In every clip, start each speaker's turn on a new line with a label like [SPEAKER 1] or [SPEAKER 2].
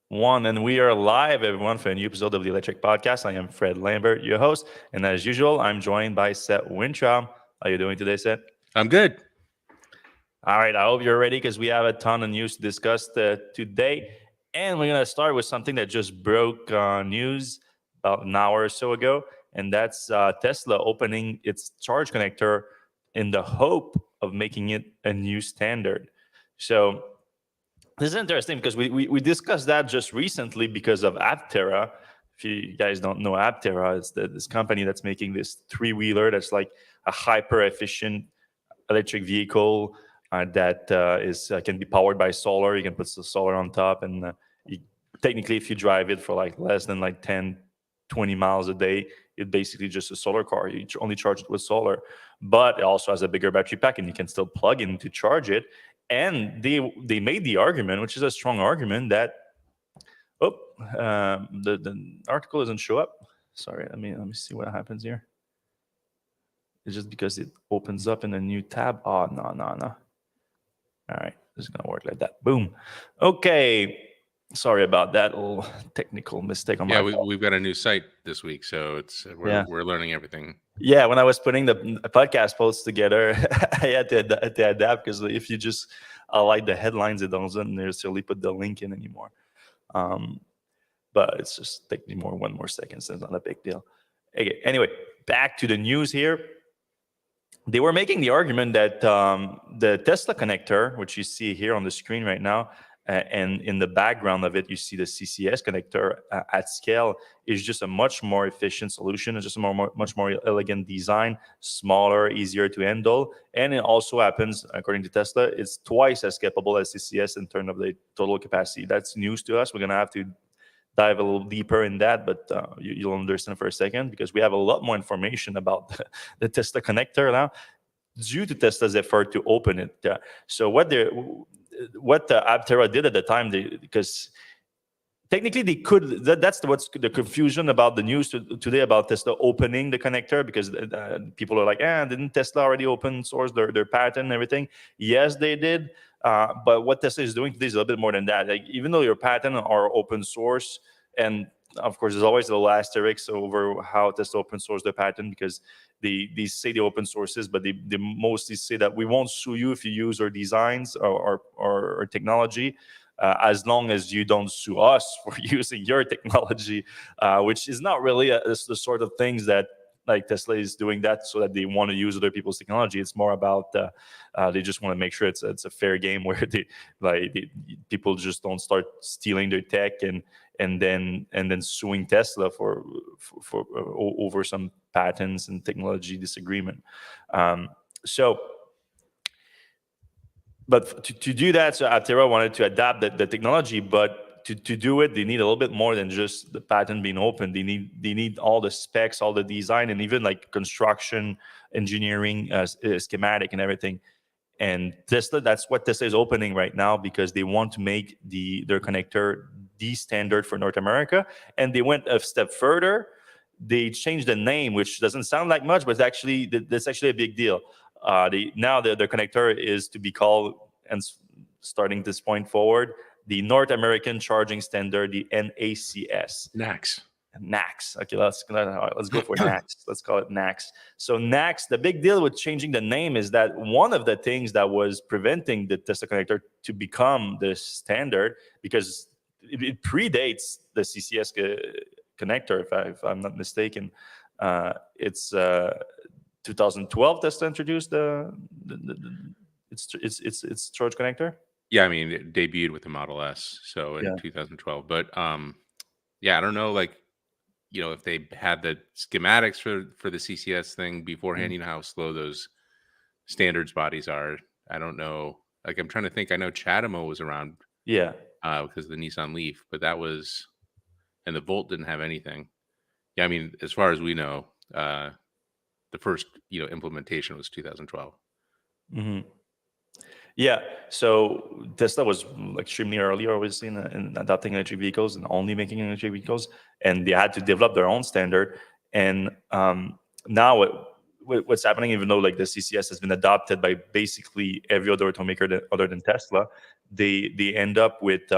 [SPEAKER 1] One, and we are live, everyone, for a new episode of the Electrek podcast. I am Fred Lambert, your host, and as usual, I'm joined by Seth Wintram. How are you doing today, Seth?
[SPEAKER 2] I'm good.
[SPEAKER 1] All right, I hope you're ready because we have a ton of news to discuss today, and we're gonna start with something that just broke news about an hour or so ago, and that's Tesla opening its charge connector in the hope of making it a new standard. So this is interesting because we discussed that just recently because of Aptera. If you guys don't know Aptera, it's this company that's making this three-wheeler that's like a hyper-efficient electric vehicle that is can be powered by solar. You can put the solar on top, and you, technically, if you drive it for like less than like 10, 20 miles a day, it's basically just a solar car. You only charge it with solar, but it also has a bigger battery pack, and you can still plug in to charge it. And they made the argument, which is a strong argument, that the article doesn't show up. Sorry, let me see what happens here. It's just because it opens up in a new tab. Oh, no. All right, it's gonna work like that. Boom. Okay. Sorry about that little technical mistake on my part.
[SPEAKER 2] We've got a new site this week, so we're learning everything.
[SPEAKER 1] Yeah, when I was putting the podcast posts together, I had to adapt because if you just like the headlines, it doesn't necessarily put the link in anymore. But it's just take me one more second, so it's not a big deal. Okay, anyway, back to the news here. They were making the argument that the Tesla connector, which you see here on the screen right now, and in the background of it, you see the CCS connector at scale, is just a much more efficient solution. It's just a much more elegant design, smaller, easier to handle. And it also happens, according to Tesla, it's twice as capable as CCS in terms of the total capacity. That's news to us. We're going to have to dive a little deeper in that, but you'll understand for a second because we have a lot more information about the Tesla connector now due to Tesla's effort to open it. So what Aptera did at the time, because technically they could, that's what's the confusion about the news today about Tesla opening the connector, because people are like, didn't Tesla already open source their patent and everything? Yes, they did. But what Tesla is doing today is a little bit more than that. Like, even though your patent are open source, and of course, there's always a little asterisk over how Tesla open source their patent, because they say they open sources, but they mostly say that we won't sue you if you use our designs or technology, as long as you don't sue us for using your technology, which is not really the sort of things that like Tesla is doing that so that they want to use other people's technology. It's more about they just want to make sure it's a fair game where people just don't start stealing their tech and then suing Tesla for over some patents and technology disagreement. But to do that, so Aptera wanted to adapt the technology, but to do it, they need a little bit more than just the patent being open. They need all the specs, all the design, and even like construction, engineering, schematic, and everything. And Tesla, that's what Tesla is opening right now, because they want to make their connector the standard for North America. And they went a step further. They changed the name, which doesn't sound like much, but that's actually a big deal. Now the connector is to be called, and starting this point forward, the North American Charging Standard, the NACS. NACS. Okay, let's go for NACS. Let's call it NACS. So NACS, the big deal with changing the name is that one of the things that was preventing the Tesla connector to become the standard, because it predates the CCS connector, if I'm not mistaken. It's 2012 Tesla introduced its charge connector.
[SPEAKER 2] Yeah, I mean, it debuted with the Model S, so in 2012. But I don't know, like, if they had the schematics for the CCS thing beforehand, you know how slow those standards bodies are. I don't know. Like, I'm trying to think. I know CHAdeMO was around, because of the Nissan Leaf, but that was, and the Volt didn't have anything. Yeah, I mean, as far as we know, the first implementation was 2012.
[SPEAKER 1] Mm-hmm. Yeah, so Tesla was extremely early, obviously, in adopting electric vehicles and only making electric vehicles, and they had to develop their own standard. And now what's happening, even though like the CCS has been adopted by basically every other automaker other than Tesla, they end up with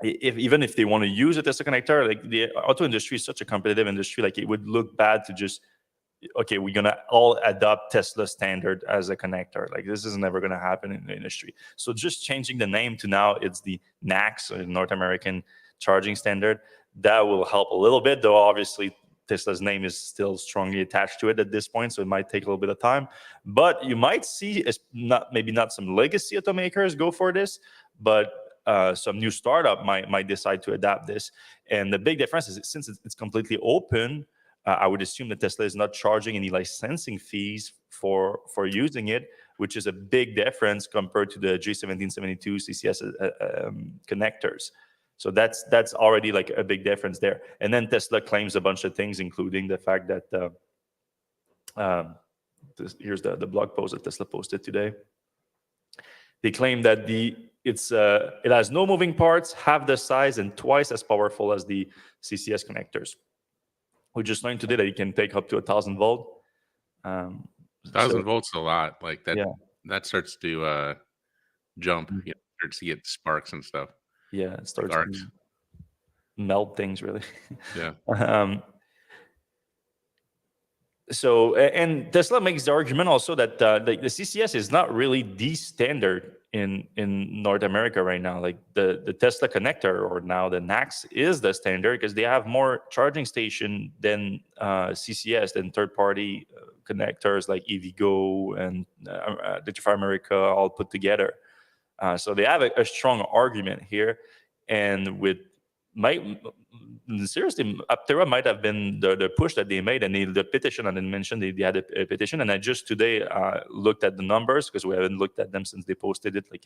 [SPEAKER 1] even if they want to use a Tesla connector, like the auto industry is such a competitive industry, like it would look bad to just, okay, we're gonna all adopt Tesla standard as a connector. Like this is never gonna happen in the industry. So just changing the name to now it's the NACS, or North American Charging Standard, that will help a little bit, though obviously Tesla's name is still strongly attached to it at this point, so it might take a little bit of time. But you might see, maybe not some legacy automakers go for this, but some new startup might decide to adapt this. And the big difference is, since it's completely open, I would assume that Tesla is not charging any licensing fees for using it, which is a big difference compared to the J1772 CCS connectors. So that's already like a big difference there. And then Tesla claims a bunch of things, including the fact that here's the blog post that Tesla posted today. They claim that it has no moving parts, half the size, and twice as powerful as the CCS connectors. We just learned today that you can take up to 1,000 volt.
[SPEAKER 2] 1,000 volts is a lot. Like that.
[SPEAKER 1] Yeah.
[SPEAKER 2] That starts to jump. You know, starts to get sparks and stuff.
[SPEAKER 1] Yeah, it starts
[SPEAKER 2] like
[SPEAKER 1] to melt things, really.
[SPEAKER 2] Yeah.
[SPEAKER 1] So, and Tesla makes the argument also that the CCS is not really the standard in North America right now. Like the Tesla connector, or now the NACS, is the standard because they have more charging station than CCS, than third-party connectors like EVgo and Electrify America all put together. So they have a strong argument here, and with seriously, Aptera might have been the push that they made, and the petition I didn't mention. They had a petition, and I just today looked at the numbers because we haven't looked at them since they posted it. Like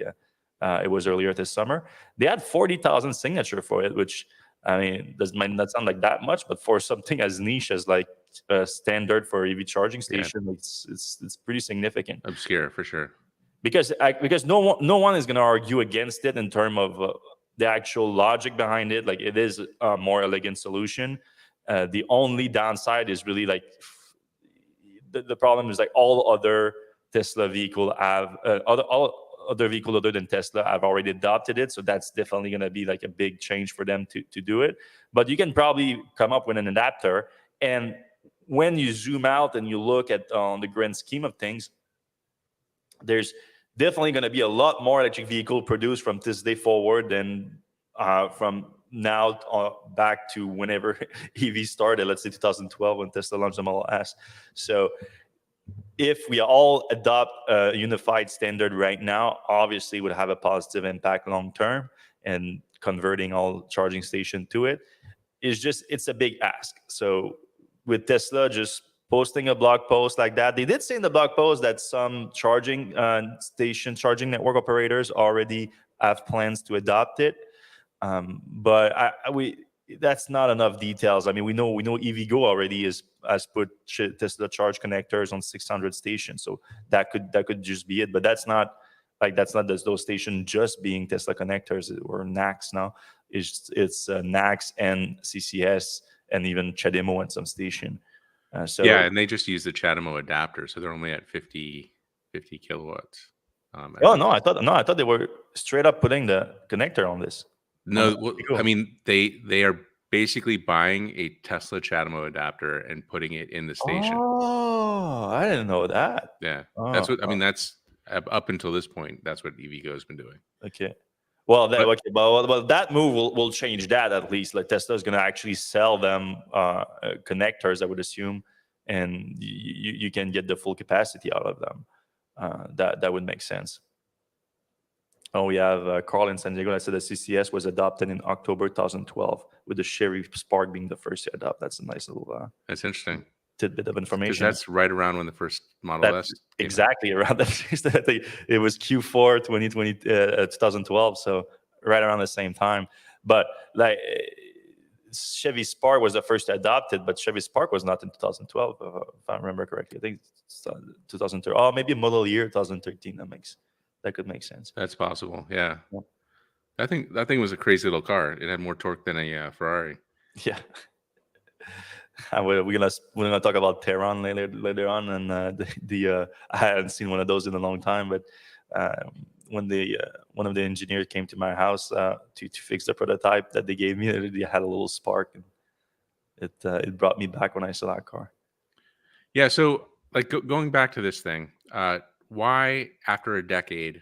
[SPEAKER 1] it was earlier this summer. They had 40,000 signatures for it, which, I mean, might not sound like that much, but for something as niche as like a standard for EV charging station, it's pretty significant.
[SPEAKER 2] Obscure for sure.
[SPEAKER 1] Because no one is going to argue against it in terms of the actual logic behind it. Like, it is a more elegant solution. The only downside is really like the problem is like all other Tesla vehicle have all other vehicle other than Tesla have already adopted it. So that's definitely going to be like a big change for them to do it. But you can probably come up with an adapter. And when you zoom out and you look at the grand scheme of things, there's definitely going to be a lot more electric vehicle produced from this day forward than from now back to whenever EV started, let's say 2012 when Tesla launched the Model S. So if we all adopt a unified standard right now, obviously it would have a positive impact long term, and converting all charging station to it is it's a big ask. So with Tesla just posting a blog post like that, they did say in the blog post that some charging charging network operators already have plans to adopt it, but that's not enough details. I mean, we know EVgo already has put Tesla charge connectors on 600 stations, so that could just be it. But that's not those stations just being Tesla connectors or NACS now. It's NACS and CCS and even CHAdeMO at some station.
[SPEAKER 2] Yeah, and they just use the CHAdeMO adapter, so they're only at 50 kilowatts.
[SPEAKER 1] I thought they were straight up putting the connector on this.
[SPEAKER 2] No, I mean they are basically buying a Tesla CHAdeMO adapter and putting it in the station.
[SPEAKER 1] Oh, I didn't know that.
[SPEAKER 2] Yeah, that's what I mean. That's up until this point. That's what EVgo has been doing.
[SPEAKER 1] Okay. Well, that move will change that at least. Like Tesla is going to actually sell them connectors, I would assume, and you can get the full capacity out of them. That would make sense. Oh, we have Carl in San Diego that said the CCS was adopted in October 2012, with the Chevy Spark being the first to adopt. That's a nice little
[SPEAKER 2] that's interesting
[SPEAKER 1] tidbit of information.
[SPEAKER 2] Because that's right around when the first Model S
[SPEAKER 1] exactly around that. It was Q4 2012, so right around the same time. But like Chevy Spark was the first to adopt it, but Chevy Spark was not in 2012, if I remember correctly. I think it's 2013. Oh, maybe model year 2013. That could make sense.
[SPEAKER 2] That's possible. Yeah. I think that thing was a crazy little car. It had more torque than a Ferrari.
[SPEAKER 1] Yeah. We're gonna talk about Theron later on, and I hadn't seen one of those in a long time, but one of the engineers came to my house to fix the prototype that they gave me, it had a little spark, and it brought me back when I saw that car.
[SPEAKER 2] Yeah. So, like, going back to this thing, why, after a decade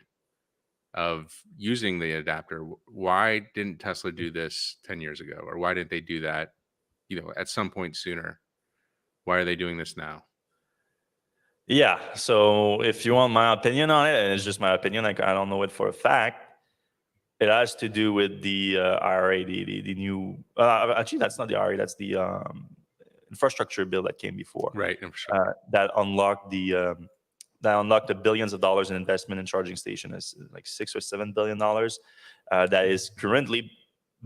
[SPEAKER 2] of using the adapter, why didn't Tesla do this 10 years ago? Or why didn't they do that, at some point sooner? Why are they doing this now?
[SPEAKER 1] Yeah. So if you want my opinion on it, and it's just my opinion, like I don't know it for a fact, it has to do with the IRA, the new. Actually, that's not the IRA. That's the infrastructure bill that came before.
[SPEAKER 2] Right. Infrastructure.
[SPEAKER 1] That unlocked the billions of dollars in investment in charging station, is like $6 or $7 billion. That is currently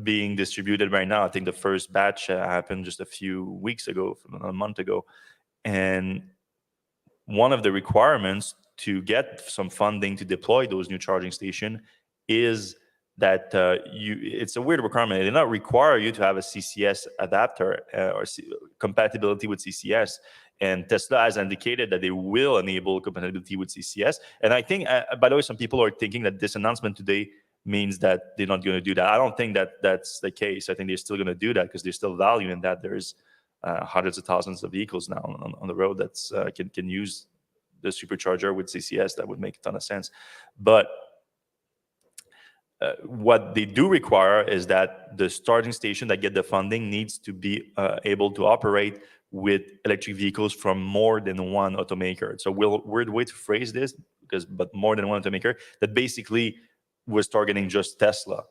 [SPEAKER 1] being distributed right now. I think the first batch happened just a few weeks ago, a month ago, and one of the requirements to get some funding to deploy those new charging stations is that it's a weird requirement. They do not require you to have a CCS adapter or compatibility with CCS. And Tesla has indicated that they will enable compatibility with CCS. And I think, by the way, some people are thinking that this announcement today means that they're not going to do that. I don't think that that's the case. I think they're still going to do that because there's still value in that. There's hundreds of thousands of vehicles now on the road that's can use the supercharger with CCS. That would make a ton of sense. But what they do require is that the charging station that get the funding needs to be able to operate with electric vehicles from more than one automaker. So weird way to phrase this, but more than one automaker, that basically was targeting just Tesla.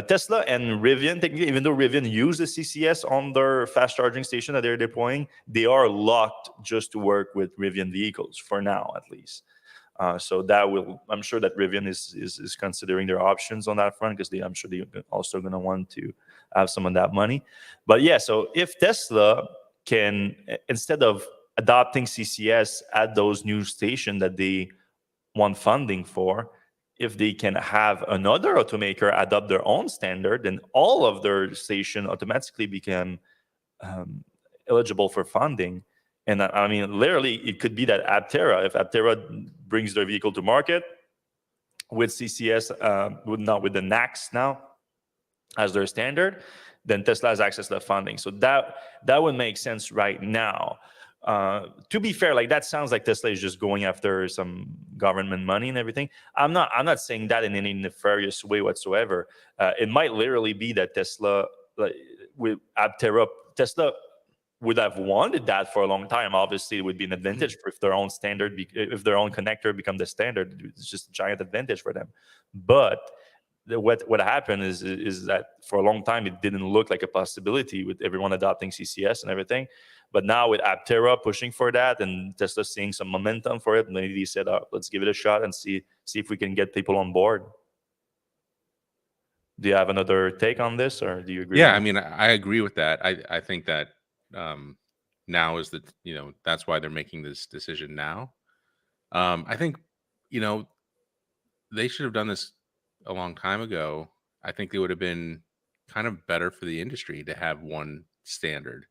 [SPEAKER 1] Tesla and Rivian, technically, even though Rivian uses CCS on their fast charging station that they're deploying, they are locked just to work with Rivian vehicles for now, at least. So I'm sure that Rivian is considering their options on that front, because I'm sure they're also going to want to have some of that money. But yeah, so if Tesla can, instead of adopting CCS at those new stations that they want funding for, if they can have another automaker adopt their own standard, then all of their station automatically become eligible for funding. And I mean, literally, it could be that Aptera, if Aptera brings their vehicle to market with CCS, not with the NACS now as their standard, then Tesla has access to the funding. So that would make sense right now. To be fair, like that sounds like Tesla is just going after some government money and everything. I'm not saying that in any nefarious way whatsoever. It might literally be that Tesla, like, with Aptera, Tesla would have wanted that for a long time. Obviously, it would be an advantage if their own standard, if their own connector become the standard. It's just a giant advantage for them. But what happened is that for a long time it didn't look like a possibility with everyone adopting CCS and everything. But now with Aptera pushing for that and Tesla seeing some momentum for it, maybe they said, let's give it a shot and see if we can get people on board. Do you have another take on this, or do you agree?
[SPEAKER 2] Yeah, I mean, I agree with that. I think that now is that's why they're making this decision now. I think they should have done this a long time ago. I think it would have been kind of better for the industry to have one standard,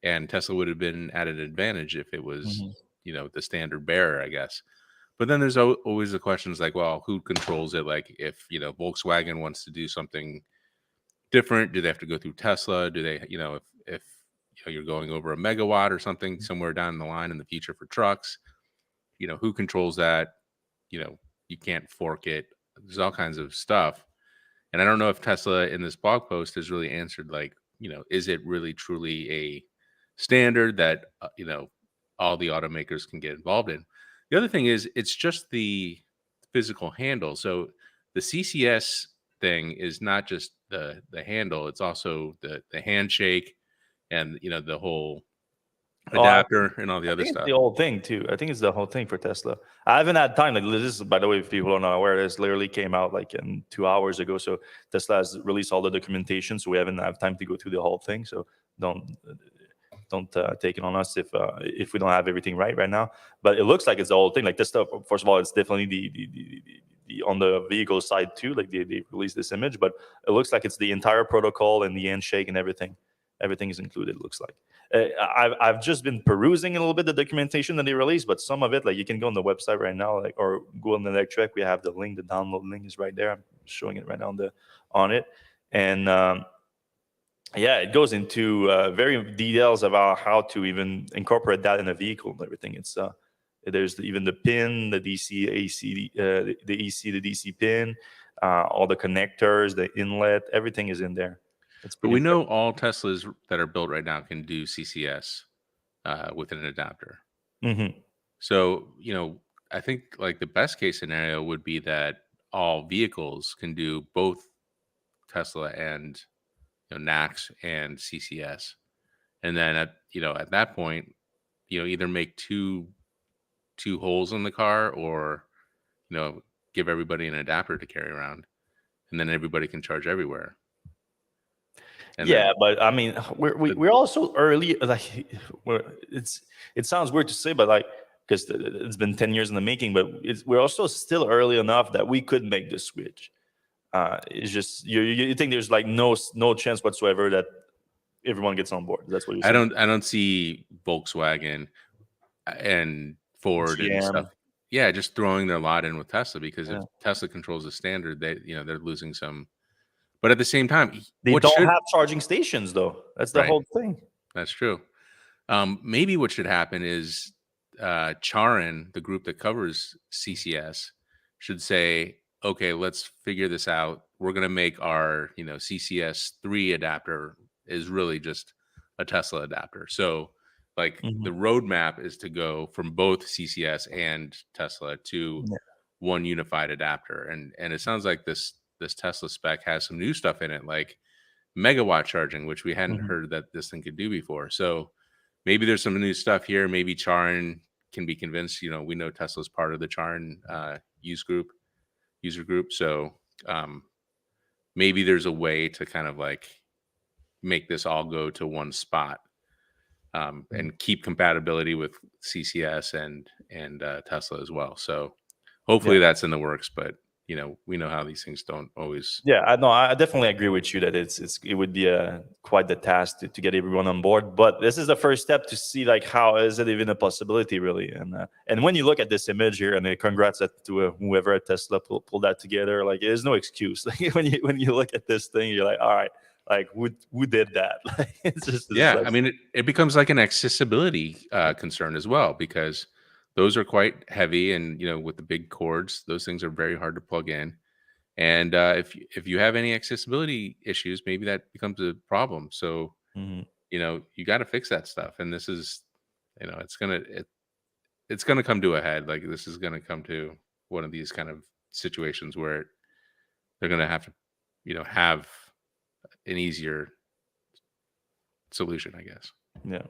[SPEAKER 2] and Tesla would have been at an advantage if it was the standard bearer, I guess. But then there's always the questions like, well, who controls it? Like, if Volkswagen wants to do something different, do they have to go through Tesla? Do they, if you're going over a megawatt or something somewhere down the line in the future for trucks, who controls that? You can't fork it. There's all kinds of stuff. And I don't know if Tesla in this blog post has really answered, like, is it really truly a standard that, all the automakers can get involved in? The other thing is, it's just the physical handle. So the CCS thing is not just the handle, it's also the handshake and, the whole adapter and all the other
[SPEAKER 1] It's
[SPEAKER 2] stuff.
[SPEAKER 1] the whole thing too. I think it's the whole thing for Tesla. I haven't had time. Like, this is, by the way, if people are not aware, this literally came out like in 2 hours ago. So Tesla has released all the documentation, so we haven't had time to go through the whole thing. So don't take it on us if we don't have everything right now. But it looks like it's the whole thing. Like this stuff, first of all, it's definitely the on the vehicle side too. Like they released this image, but it looks like it's the entire protocol and the handshake and everything. everything is included. It looks like. I've just been perusing a little bit the documentation that they released, but some of it, like you can go on the website right now, like or go on the Electrek. We have the link, the download link is right there. I'm showing it right now on it, and yeah, it goes into very details about how to even incorporate that in a vehicle and everything. It's there's even the pin, the DC, AC, the EC, the DC pin, all the connectors, the inlet, everything is in there. It's
[SPEAKER 2] But
[SPEAKER 1] pretty
[SPEAKER 2] we know
[SPEAKER 1] impressive.
[SPEAKER 2] all Teslas that are built right now can do CCS with an adapter.
[SPEAKER 1] Mm-hmm.
[SPEAKER 2] So, I think like the best case scenario would be that all vehicles can do both Tesla and NACS and CCS. And then at that point, either make two holes in the car or, give everybody an adapter to carry around, and then everybody can charge everywhere. And
[SPEAKER 1] Yeah,
[SPEAKER 2] then
[SPEAKER 1] but I mean, we're also early. Like, it sounds weird to say, but like, because it's been 10 years in the making, but we're also still early enough that we could make the switch. It's just you think there's like no chance whatsoever that everyone gets on board. That's what you're
[SPEAKER 2] I
[SPEAKER 1] saying.
[SPEAKER 2] don't see Volkswagen and Ford and stuff.
[SPEAKER 1] GM.
[SPEAKER 2] Yeah, just throwing their lot in with Tesla, because if
[SPEAKER 1] Yeah.
[SPEAKER 2] Tesla controls the standard, they're losing some. But at the same time,
[SPEAKER 1] They
[SPEAKER 2] what
[SPEAKER 1] don't
[SPEAKER 2] should
[SPEAKER 1] have charging stations though. That's the
[SPEAKER 2] right?
[SPEAKER 1] whole thing.
[SPEAKER 2] That's true. Maybe what should happen is Charin, the group that covers CCS, should say, okay, let's figure this out. We're going to make our, CCS3 adapter is really just a Tesla adapter. So, like,
[SPEAKER 1] Mhm.
[SPEAKER 2] the roadmap is to go from both CCS and Tesla to
[SPEAKER 1] Yeah.
[SPEAKER 2] one unified adapter. And it sounds like this Tesla spec has some new stuff in it, like megawatt charging, which we hadn't
[SPEAKER 1] Mhm.
[SPEAKER 2] heard that this thing could do before. So maybe there's some new stuff here. Maybe Charin can be convinced. We know Tesla's part of the Charin user group. So um, maybe there's a way to kind of like make this all go to one spot, and keep compatibility with CCS and Tesla as well. So
[SPEAKER 1] Yeah.
[SPEAKER 2] hopefully that's in the works. But we know how these things don't always.
[SPEAKER 1] Yeah, I know. I definitely agree with you that it would be quite the task to get everyone on board. But this is the first step to see like how is it even a possibility really. And when you look at this image here, and congrats to whoever at Tesla pulled that together. Like there's no excuse. Like when you look at this thing, you're like, all right, like who did that? Like it's
[SPEAKER 2] Yeah,
[SPEAKER 1] like
[SPEAKER 2] I mean, it becomes like an accessibility concern as well, because those are quite heavy, and with the big cords, those things are very hard to plug in. And if you have any accessibility issues, maybe that becomes a problem. So
[SPEAKER 1] Mhm.
[SPEAKER 2] you got to fix that stuff. And this is, it's gonna come to a head. Like, this is gonna come to one of these kind of situations where they're gonna have to, have an easier solution, I guess.
[SPEAKER 1] Yeah.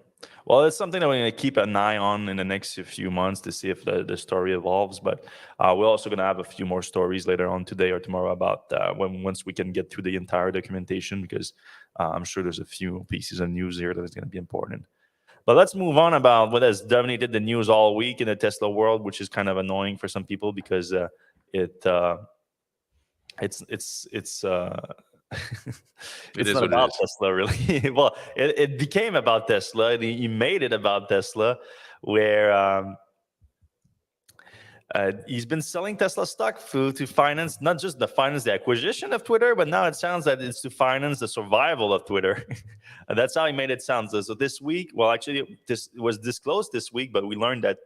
[SPEAKER 1] Well, it's something that we're going to keep an eye on in the next few months to see if the story evolves. But we're also going to have a few more stories later on today or tomorrow about once we can get through the entire documentation, because I'm sure there's a few pieces of news here that is going to be important. But let's move on about what has dominated the news all week in the Tesla world, which is kind of annoying for some people because it it's
[SPEAKER 2] It
[SPEAKER 1] it's
[SPEAKER 2] is
[SPEAKER 1] not
[SPEAKER 2] what it
[SPEAKER 1] about
[SPEAKER 2] is.
[SPEAKER 1] Tesla really. Well, it became about Tesla. He made it about Tesla, where he's been selling Tesla stock to finance not just the acquisition of Twitter, but now it sounds that it's to finance the survival of Twitter. And that's how he made it sound. So this week, well, actually, this was disclosed this week, but we learned that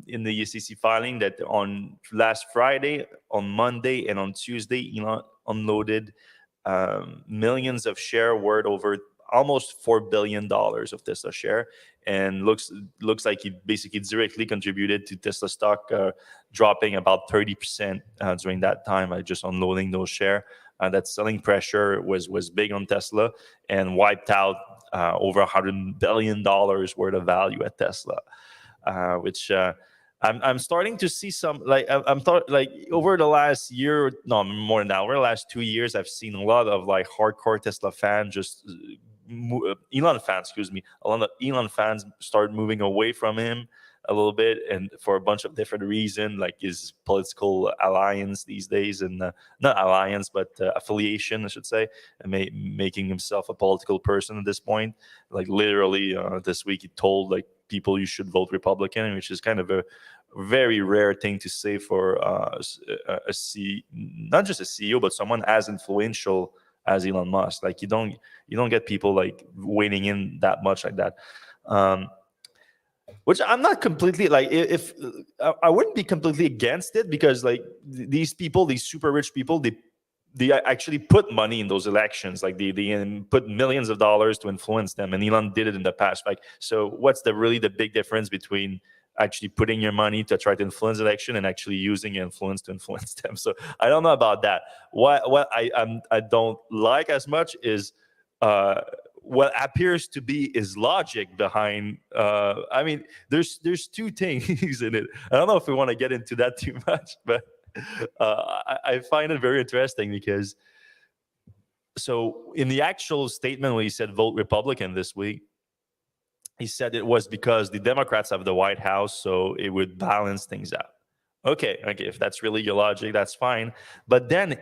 [SPEAKER 1] in the SEC filing that on last Friday, on Monday, and on Tuesday, Elon unloaded millions of share worth over almost $4 billion of Tesla share, and looks like he basically directly contributed to Tesla stock dropping about 30% during that time by just unloading those share. That selling pressure was big on Tesla and wiped out over $100 billion worth of value at Tesla, which I'm starting to see some like I'm thought like over the last year, no more than that, over the last 2 years, I've seen a lot of like hardcore Tesla fans just Elon fans, excuse me, a lot of Elon fans start moving away from him. a little bit, and for a bunch of different reasons, like his political alliance these days, and not alliance, but affiliation, I should say, and making himself a political person at this point. Like literally, this week he told like people you should vote Republican, which is kind of a very rare thing to say for not just a CEO, but someone as influential as Elon Musk. Like you don't get people like weighing in that much like that. Which I'm not completely like. If I wouldn't be completely against it, because like these people, these super rich people, they actually put money in those elections. Like they put millions of dollars to influence them, and Elon did it in the past. Like, so what's the big difference between actually putting your money to try to influence election and actually using your influence to influence them? So I don't know about that. What I don't like as much is what appears to be his logic behind. I mean, there's two things in it. I don't know if we want to get into that too much, but I find it very interesting because, so in the actual statement when he said vote Republican this week, he said it was because the Democrats have the White House, so it would balance things out. Okay, if that's really your logic, that's fine. But then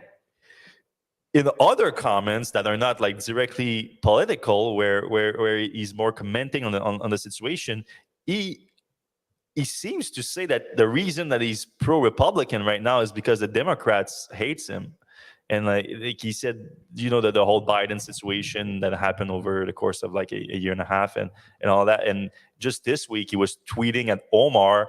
[SPEAKER 1] in other comments that are not like directly political, where he's more commenting on the situation, he seems to say that the reason that he's pro-Republican right now is because the Democrats hates him. And like he said, that the whole Biden situation that happened over the course of like a year and a half and all that. And just this week, he was tweeting at Omar,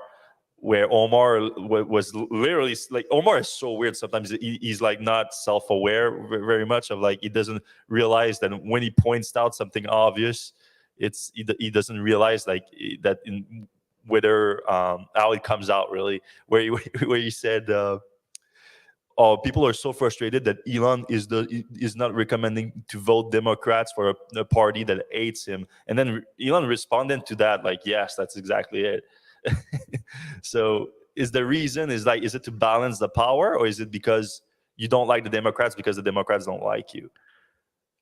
[SPEAKER 1] where Omar was literally like, Omar is so weird. Sometimes he's like not self-aware very much of like, he doesn't realize that when he points out something obvious, he doesn't realize like that in whether how it comes out really, where he said, people are so frustrated that Elon is not recommending to vote Democrats for a party that hates him. And then Elon responded to that like, yes, that's exactly it. So is it to balance the power, or is it because you don't like the Democrats because the Democrats don't like you?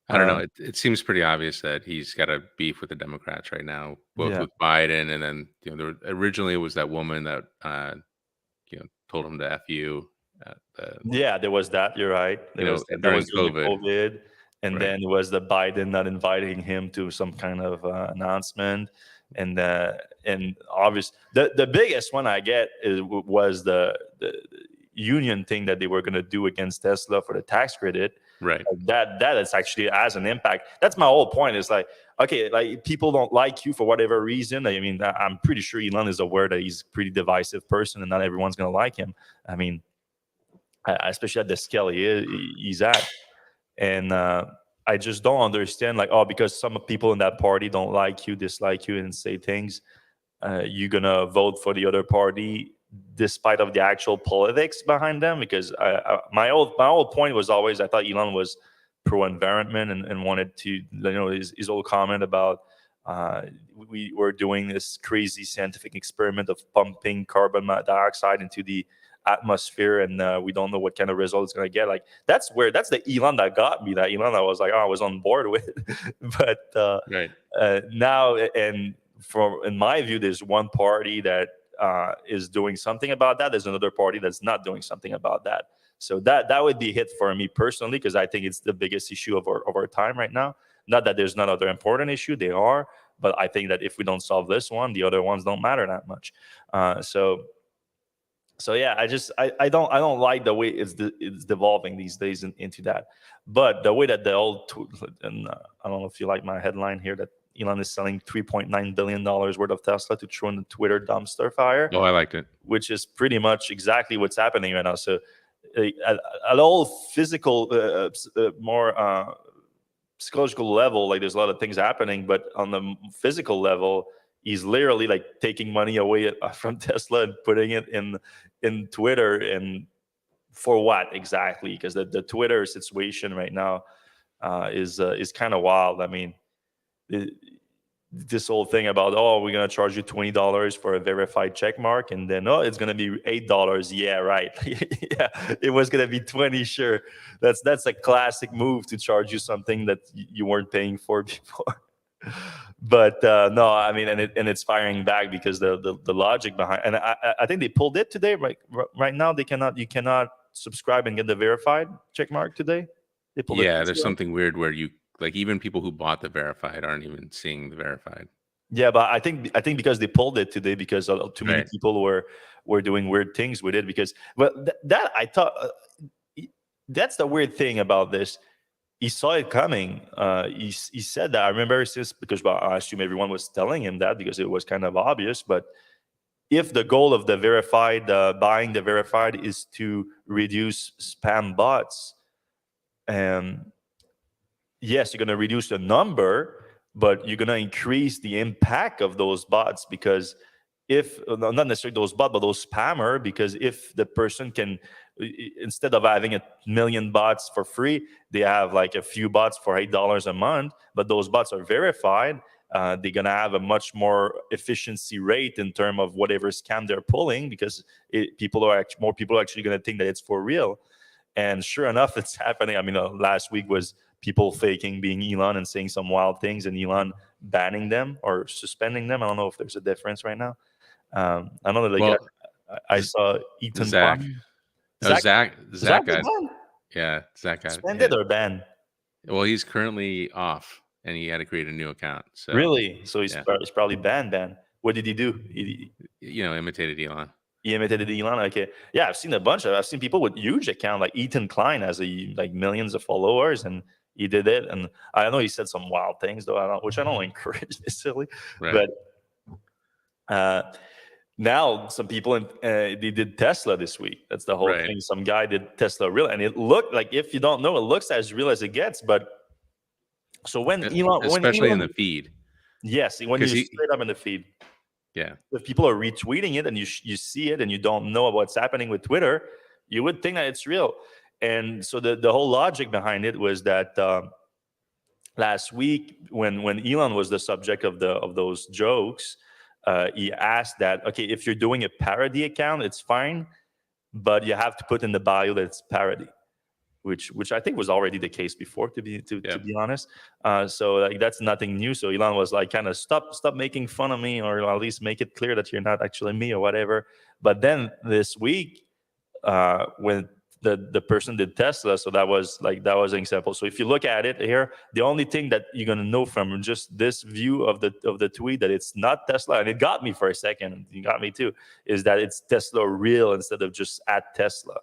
[SPEAKER 2] I don't know. It seems pretty obvious that he's got a beef with the Democrats right now, both
[SPEAKER 1] Yeah.
[SPEAKER 2] with Biden, and then originally it was that woman that told him to F you.
[SPEAKER 1] Yeah, there was that. You're right. There was that
[SPEAKER 2] during
[SPEAKER 1] was during the
[SPEAKER 2] COVID.
[SPEAKER 1] COVID, and
[SPEAKER 2] Right.
[SPEAKER 1] then it was the Biden not inviting him to some kind of announcement, and obviously the biggest one I get was the union thing that they were going to do against Tesla for the tax credit.
[SPEAKER 2] Right.
[SPEAKER 1] That is actually has an impact. That's my whole point. Is like, okay, like people don't like you for whatever reason. I mean, I'm pretty sure Elon is aware that he's a pretty divisive person, and not everyone's going to like him. I mean, especially at the scale he's at. And I just don't understand, like, because some people in that party don't like you, dislike you, and say things, you're gonna vote for the other party despite of the actual politics behind them. Because my whole point was always, I thought Elon was pro-environment and wanted to, his old comment about we were doing this crazy scientific experiment of pumping carbon dioxide into the atmosphere, and we don't know what kind of result it's going to get. Like that's the Elon that got me. That Elon I was like, I was on board with. But
[SPEAKER 2] Right.
[SPEAKER 1] Now, and in my view, there's one party that is doing something about that. There's another party that's not doing something about that. So that would be a hit for me personally, because I think it's the biggest issue of our time right now. Not that there's not other important issue, they are, but I think that if we don't solve this one, the other ones don't matter that much. So yeah, I don't like the way it's devolving these days into that. But the way that and I don't know if you like my headline here, that Elon is selling $3.9 billion worth of Tesla to throw in the Twitter dumpster fire.
[SPEAKER 2] Oh, I liked it.
[SPEAKER 1] Which is pretty much exactly what's happening right now. So at all physical, more psychological level, like there's a lot of things happening, but on the physical level, he's literally like taking money away from Tesla and putting it in Twitter. And for what exactly? Because the Twitter situation right now is kind of wild. I mean, this whole thing about, we're gonna charge you $20 for a verified check mark, and then it's gonna be $8. Yeah, right. Yeah, it was gonna be 20. Sure, that's a classic move to charge you something that you weren't paying for before. But no, I mean, and it's firing back because the logic behind, and I think they pulled it today. Right now, you cannot subscribe and get the verified check mark today. They pulled it
[SPEAKER 2] Yeah, there's
[SPEAKER 1] yesterday.
[SPEAKER 2] something weird where you like even people who bought the verified aren't even seeing the verified.
[SPEAKER 1] Yeah, but I think because they pulled it today because too many
[SPEAKER 2] Right.
[SPEAKER 1] people were doing weird things with it. Because that I thought that's the weird thing about this. He saw it coming. He said that. I remember since because I assume everyone was telling him that because it was kind of obvious. But if the goal of the verified buying the verified is to reduce spam bots, and yes, you're going to reduce the number, but you're going to increase the impact of those bots because if not necessarily those bots, but those spammer, because if the person can, instead of having 1,000,000 bots for free, they have like a few bots for $8 a month, but those bots are verified. They're gonna have a much more efficiency rate in terms of whatever scam they're pulling because more people are actually gonna think that it's for real. And sure enough, it's happening. I mean, last week was people faking being Elon and saying some wild things, and Elon banning them or suspending them. I don't know if there's a difference right now. I know that
[SPEAKER 2] Well,
[SPEAKER 1] I saw Ethan
[SPEAKER 2] Zach.
[SPEAKER 1] Klein.
[SPEAKER 2] Oh,
[SPEAKER 1] Zach,
[SPEAKER 2] Zach
[SPEAKER 1] got
[SPEAKER 2] got Zach got
[SPEAKER 1] suspended
[SPEAKER 2] hit.
[SPEAKER 1] or banned?
[SPEAKER 2] Well, he's currently off, and he had to create a new account. So
[SPEAKER 1] Really? So
[SPEAKER 2] yeah,
[SPEAKER 1] he's probably banned. Banned. What did he do?
[SPEAKER 2] imitated Elon.
[SPEAKER 1] He imitated Elon. Okay, yeah, I've seen a bunch of. I've seen people with huge account like Ethan Klein has like millions of followers, and he did it. And I know he said some wild things though, which I don't encourage necessarily,
[SPEAKER 2] Right.
[SPEAKER 1] but. Now some people they did Tesla this week. That's the whole
[SPEAKER 2] Right.
[SPEAKER 1] thing. Some guy did Tesla real, and it looked like, if you don't know, it looks as real as it gets. But so
[SPEAKER 2] Especially in the feed,
[SPEAKER 1] yes, when
[SPEAKER 2] because
[SPEAKER 1] you straight up in the feed,
[SPEAKER 2] yeah,
[SPEAKER 1] if people are retweeting it and you see it and you don't know what's happening with Twitter, you would think that it's real. And so the whole logic behind it was that last week when Elon was the subject of those jokes, he asked that, okay, if you're doing a parody account, it's fine, but you have to put in the bio that it's parody, which I think was already the case before, to be honest. So like that's nothing new. So Elon was like, kind of stop making fun of me, or at least make it clear that you're not actually me or whatever. But then this week, when the person did Tesla, so that was an example. So if you look at it here, the only thing that you're gonna know from just this view of the tweet that it's not Tesla, and it got me for a second, you got me too, is that it's Tesla real instead of just at Tesla.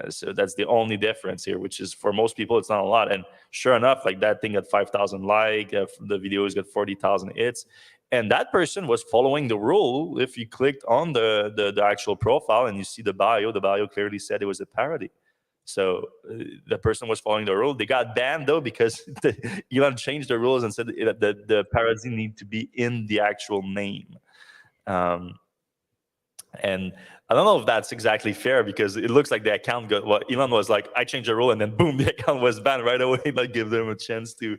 [SPEAKER 1] So that's the only difference here, which is for most people it's not a lot. And sure enough, like that thing got 5,000 the videos got 40,000 hits, and that person was following the rule. If you clicked on the actual profile and you see the bio clearly said it was a parody. So the person was following the rule. They got banned though because Elon changed the rules and said that the parody need to be in the actual name. And I don't know if that's exactly fair because it looks like the account got, well, Elon was like, I changed the rule, and then boom, the account was banned right away. Like, give them a chance to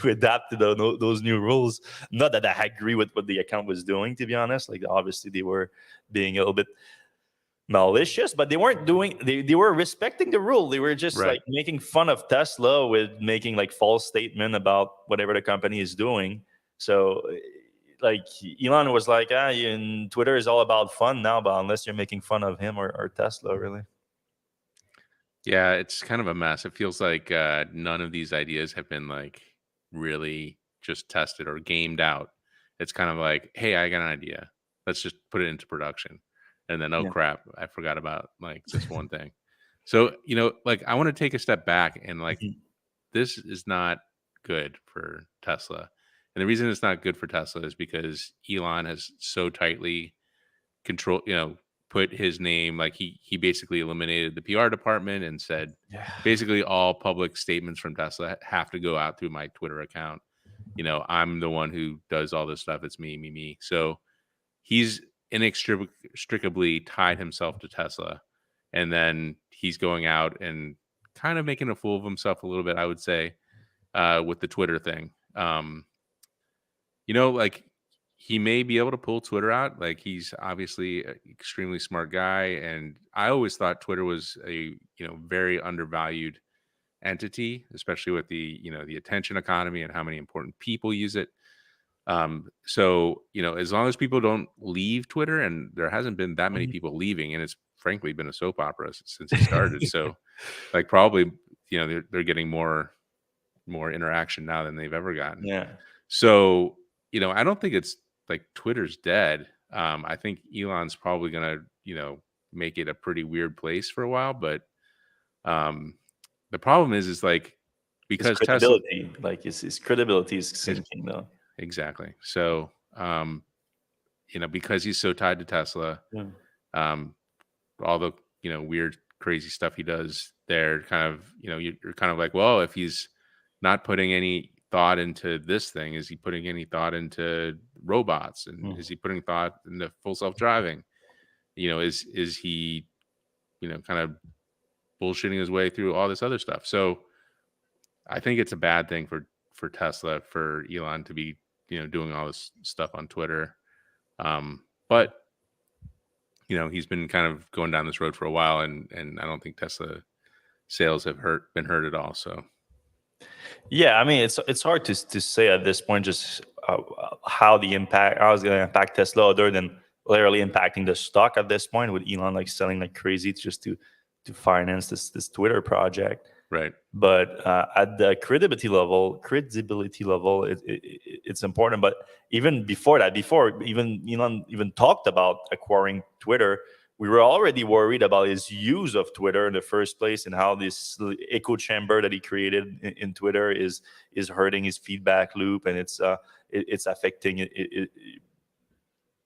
[SPEAKER 1] adapt to those new rules. Not that I agree with what the account was doing, to be honest. Like, obviously they were being a little bit malicious, but they weren't doing, they were respecting the rule. They were just
[SPEAKER 2] right.
[SPEAKER 1] like making fun of Tesla with making like false statement about whatever the company is doing. So like Elon was like, and Twitter is all about fun now, but unless you're making fun of him or Tesla, really.
[SPEAKER 2] Yeah, it's kind of a mess. It feels like none of these ideas have been like really just tested or gamed out. It's kind of like, hey, I got an idea. Let's just put it into production. And then, oh
[SPEAKER 1] Yeah.
[SPEAKER 2] crap, I forgot about like this one thing. So, like I want to take a step back and like
[SPEAKER 1] Mhm.
[SPEAKER 2] this is not good for Tesla. And the reason it's not good for Tesla is because Elon has so tightly control, put his name, like he basically eliminated the PR department and said
[SPEAKER 1] Yeah.
[SPEAKER 2] basically all public statements from Tesla have to go out through my Twitter account. I'm the one who does all this stuff. It's me. So he's inextricably tied himself to Tesla. And then he's going out and kind of making a fool of himself a little bit, I would say, with the Twitter thing. Like he may be able to pull Twitter out. Like he's obviously an extremely smart guy, and I always thought Twitter was a very undervalued entity, especially with the the attention economy and how many important people use it. So as long as people don't leave Twitter, and there hasn't been that many
[SPEAKER 1] Mhm.
[SPEAKER 2] people leaving, and it's frankly been a soap opera since it started. So like probably they're getting more interaction now than they've ever gotten.
[SPEAKER 1] Yeah.
[SPEAKER 2] So I don't think it's like Twitter's dead. I think Elon's probably gonna make it a pretty weird place for a while, but um, the problem is like
[SPEAKER 1] His
[SPEAKER 2] because Tesla
[SPEAKER 1] credibility, like his credibility is
[SPEAKER 2] is
[SPEAKER 1] sinking though.
[SPEAKER 2] exactly so because he's so tied to Tesla,
[SPEAKER 1] Yeah.
[SPEAKER 2] um, all the weird crazy stuff he does there, kind of you're kind of like, well, if he's not putting any thought into this thing, is he putting any thought into robots, and
[SPEAKER 1] Mm.
[SPEAKER 2] is he putting thought into full self-driving? Is he kind of bullshitting his way through all this other stuff? So I think it's a bad thing for Tesla, for Elon to be doing all this stuff on Twitter. But he's been kind of going down this road for a while, and I don't think Tesla sales have been hurt at all. So
[SPEAKER 1] Yeah, I mean, it's hard to say at this point just how it's going to impact Tesla, other than literally impacting the stock at this point, with Elon like selling like crazy just to finance this Twitter project.
[SPEAKER 2] right,
[SPEAKER 1] But at the credibility level, it's important. But even before that, before even Elon even talked about acquiring Twitter, we were already worried about his use of Twitter in the first place, and how this echo chamber that he created in Twitter is hurting his feedback loop, and it's affecting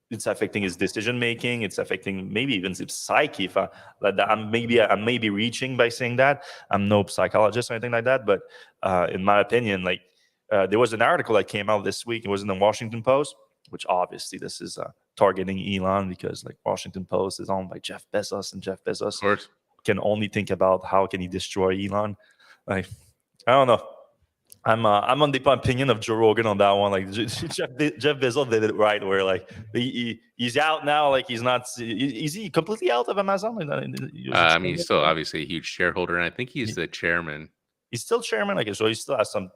[SPEAKER 1] it's affecting his decision making. It's affecting maybe even his psyche. If I'm maybe reaching by saying that. I'm no psychologist or anything like that, but in my opinion, like there was an article that came out this week. It was in the Washington Post, which obviously this is targeting Elon, because like Washington Post is owned by Jeff Bezos, and Jeff
[SPEAKER 2] of
[SPEAKER 1] Bezos
[SPEAKER 2] course.
[SPEAKER 1] can only think about how can he destroy Elon. Like, I don't know. I'm on the opinion of Joe Rogan on that one. Like Jeff Bezos did it right, where like he's out now. Like he's not. Is he completely out of Amazon?
[SPEAKER 2] I mean, he's still obviously a huge shareholder, and I think he's the chairman.
[SPEAKER 1] He's still chairman. Like, so he still has some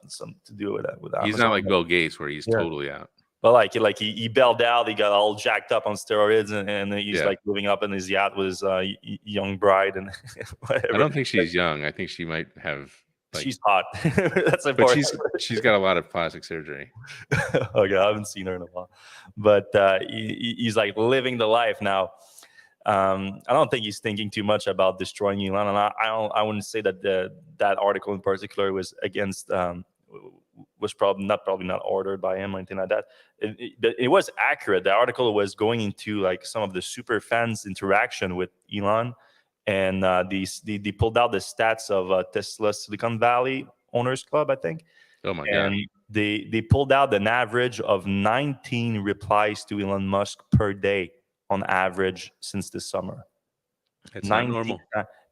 [SPEAKER 1] to do with
[SPEAKER 2] He's not
[SPEAKER 1] Amazon.
[SPEAKER 2] like Bill Gates, where he's
[SPEAKER 1] Yeah.
[SPEAKER 2] totally out.
[SPEAKER 1] But like he bailed out. He got all jacked up on steroids, and he's
[SPEAKER 2] Yeah.
[SPEAKER 1] like living up in his yacht with his young bride and whatever.
[SPEAKER 2] I don't think she's young. I think she might have like,
[SPEAKER 1] She's hot. That's
[SPEAKER 2] but
[SPEAKER 1] important.
[SPEAKER 2] she's got a lot of plastic surgery.
[SPEAKER 1] Okay, I haven't seen her in a while, but he's like living the life now. I don't think he's thinking too much about destroying Elon, and I wouldn't say that that article in particular was against was probably not ordered by him or anything like that. It was accurate. The article was going into like some of the super fans' interaction with Elon, and they pulled out the stats of Tesla Silicon Valley Owners Club, I think,
[SPEAKER 2] Oh my
[SPEAKER 1] and
[SPEAKER 2] god,
[SPEAKER 1] they pulled out an average of 19 replies to Elon Musk per day on average since this summer.
[SPEAKER 2] it's not
[SPEAKER 1] 19,
[SPEAKER 2] normal.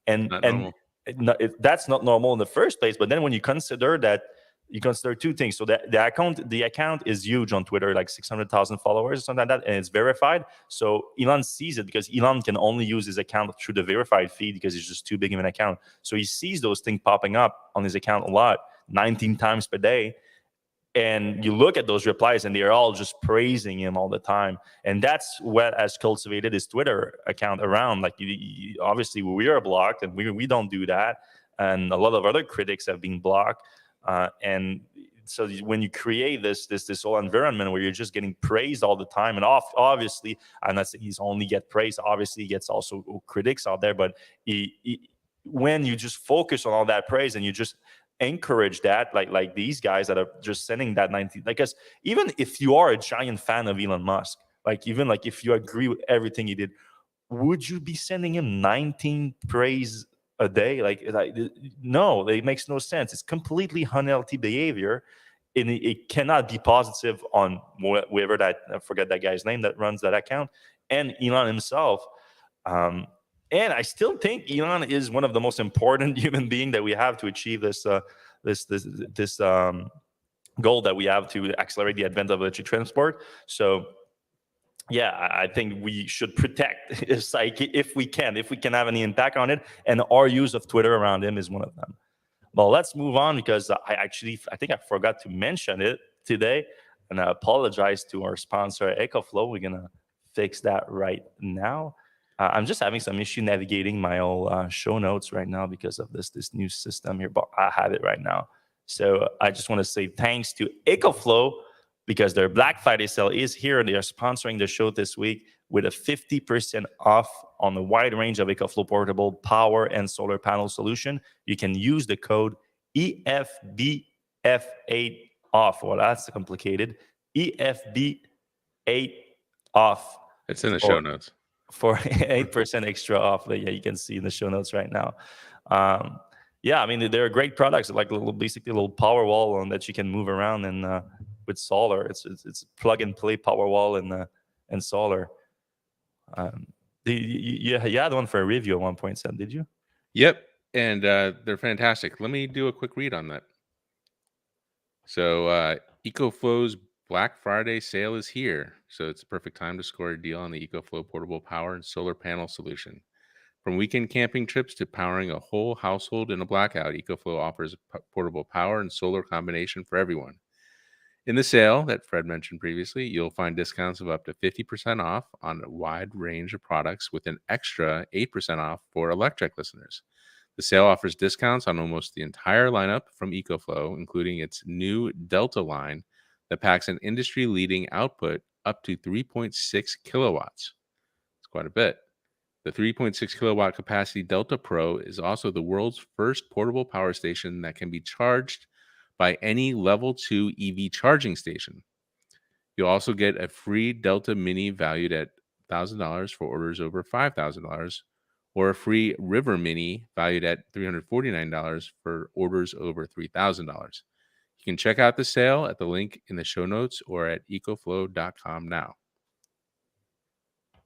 [SPEAKER 1] and
[SPEAKER 2] Not
[SPEAKER 1] and
[SPEAKER 2] normal.
[SPEAKER 1] that's not normal in the first place. But then when you consider that, you consider two things. So the account is huge on Twitter, like 600,000 followers or something like that, and it's verified. So Elon sees it, because Elon can only use his account through the verified feed, because it's just too big of an account. So he sees those things popping up on his account a lot, 19 times per day. And you look at those replies, and they're all just praising him all the time. And that's what has cultivated his Twitter account around. Like, obviously, we are blocked, and we don't do that. And a lot of other critics have been blocked. And so when you create this whole environment where you're just getting praised all the time, and obviously, I'm not saying he's only get praised. Obviously, he gets also critics out there. But when you just focus on all that praise, and you just encourage that, like these guys that are just sending that 19, like, because even if you are a giant fan of Elon Musk, like even like if you agree with everything he did, would you be sending him 19 praise a day? Like no, it makes no sense. It's completely unhealthy behavior, and it cannot be positive on whoever that, I forget that guy's name that runs that account, and Elon himself. And I still think Elon is one of the most important human being that we have to achieve this goal that we have to accelerate the advent of electric transport. So yeah, I think we should protect his psyche if we can have any impact on it, and our use of Twitter around him is one of them. Well, let's move on because I think I forgot to mention it today, and I apologize to our sponsor EcoFlow. We're gonna fix that right now. I'm just having some issue navigating my old show notes right now because of this new system here, but I have it right now. So I just want to say thanks to EcoFlow because their Black Friday sale is here. They are sponsoring the show this week with a 50% off on a wide range of EcoFlow portable power and solar panel solution. You can use the code EFBF8 off. Well, that's complicated. EFB8 off.
[SPEAKER 2] It's in the show notes.
[SPEAKER 1] For 8% extra off. But yeah, you can see in the show notes right now. Yeah, I mean, they're great products, like basically a little power wall on that you can move around, and with solar, it's plug and play power wall and solar. You had one for a review at one point, Sam, did you?
[SPEAKER 2] Yep, and they're fantastic. Let me do a quick read on that. So EcoFlow's Black Friday sale is here, so it's a perfect time to score a deal on the EcoFlow portable power and solar panel solution. From weekend camping trips to powering a whole household in a blackout, EcoFlow offers a portable power and solar combination for everyone. In the sale that Fred mentioned previously, you'll find discounts of up to 50% off on a wide range of products with an extra 8% off for Electrek listeners. The sale offers discounts on almost the entire lineup from EcoFlow, including its new Delta line that packs an industry-leading output up to 3.6 kilowatts. It's quite a bit. The 3.6 kilowatt capacity Delta Pro is also the world's first portable power station that can be charged by any level 2 EV charging station. You'll also get a free Delta Mini valued at $1,000 for orders over $5,000, or a free River Mini valued at $349 for orders over $3,000. You can check out the sale at the link in the show notes or at ecoflow.com now.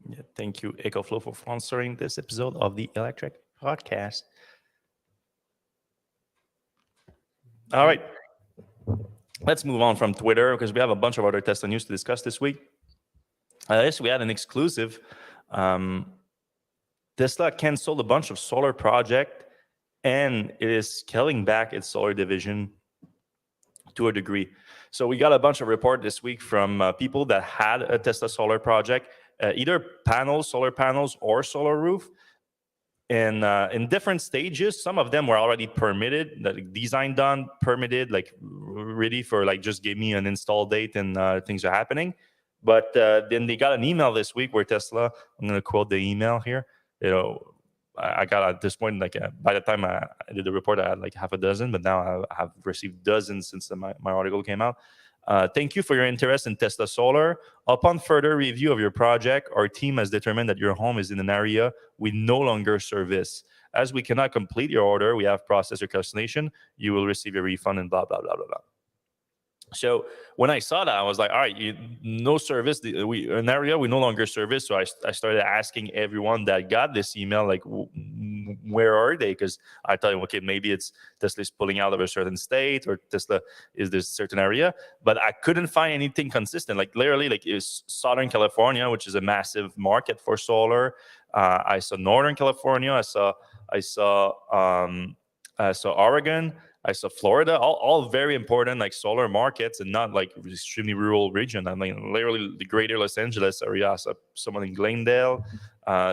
[SPEAKER 1] Yeah, thank you, EcoFlow, for sponsoring this episode of the Electrek podcast. All right, let's move on from Twitter because we have a bunch of other Tesla news to discuss this week. Yes, we had an exclusive. Tesla canceled a bunch of solar projects and it is scaling back its solar division to a degree. So we got a bunch of report this week from people that had a Tesla solar project, either solar panels, or solar roof. And in different stages, some of them were already permitted, like design done, permitted, like ready for like just give me an install date and things are happening. But then they got an email this week where Tesla, I'm going to quote the email here, I got at this point, like by the time I did the report, I had like half a dozen, but now I have received dozens since my article came out. Thank you for your interest in Tesla Solar. Upon further review of your project, our team has determined that your home is in an area we no longer service. As we cannot complete your order, we have processed your cancellation. You will receive a refund and blah, blah, blah, blah, blah. So when I saw that, I was like, all right, no service. An area we no longer service. So I started asking everyone that got this email, like, where are they? Because I thought, okay, maybe it's Tesla's pulling out of a certain state, or Tesla is this certain area. But I couldn't find anything consistent. Like literally, like it's Southern California, which is a massive market for solar. I saw Northern California. I saw Oregon. I saw Florida, all very important like solar markets and not like extremely rural region. I mean, literally the greater Los Angeles area. I saw someone in Glendale,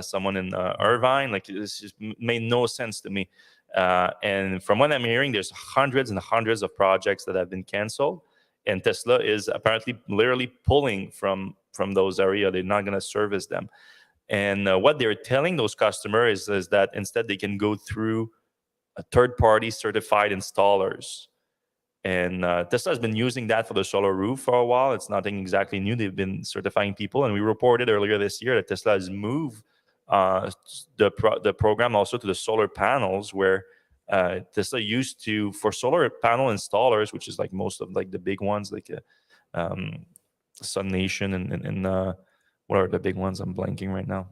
[SPEAKER 1] someone in Irvine. Like this just made no sense to me. And from what I'm hearing, there's hundreds and hundreds of projects that have been canceled. And Tesla is apparently literally pulling from those areas. They're not going to service them. And what they're telling those customers is that instead they can go through a third-party certified installers. And Tesla has been using that for the solar roof for a while. It's nothing exactly new. They've been certifying people. And we reported earlier this year that Tesla has moved the program also to the solar panels, where Tesla used to, for solar panel installers, which is like most of like the big ones, like Sun Nation and what are the big ones? I'm blanking right now.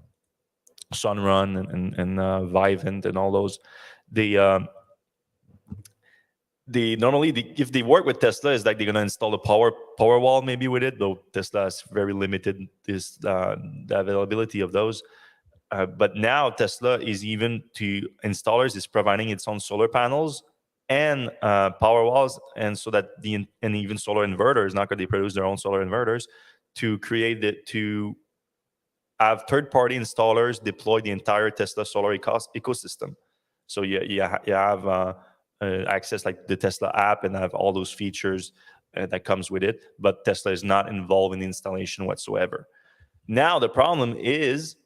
[SPEAKER 1] Sunrun and Vivint and all those. They normally, if they work with Tesla, is like they're gonna install a power wall maybe with it, though Tesla has very limited the availability of those. But now Tesla is even to installers is providing its own solar panels and power walls, and so that and even solar inverters, not because they produce their own solar inverters, to create it, to have third-party installers deploy the entire Tesla solar ecosystem. So you have access like the Tesla app and have all those features that comes with it, but Tesla is not involved in the installation whatsoever. Now the problem is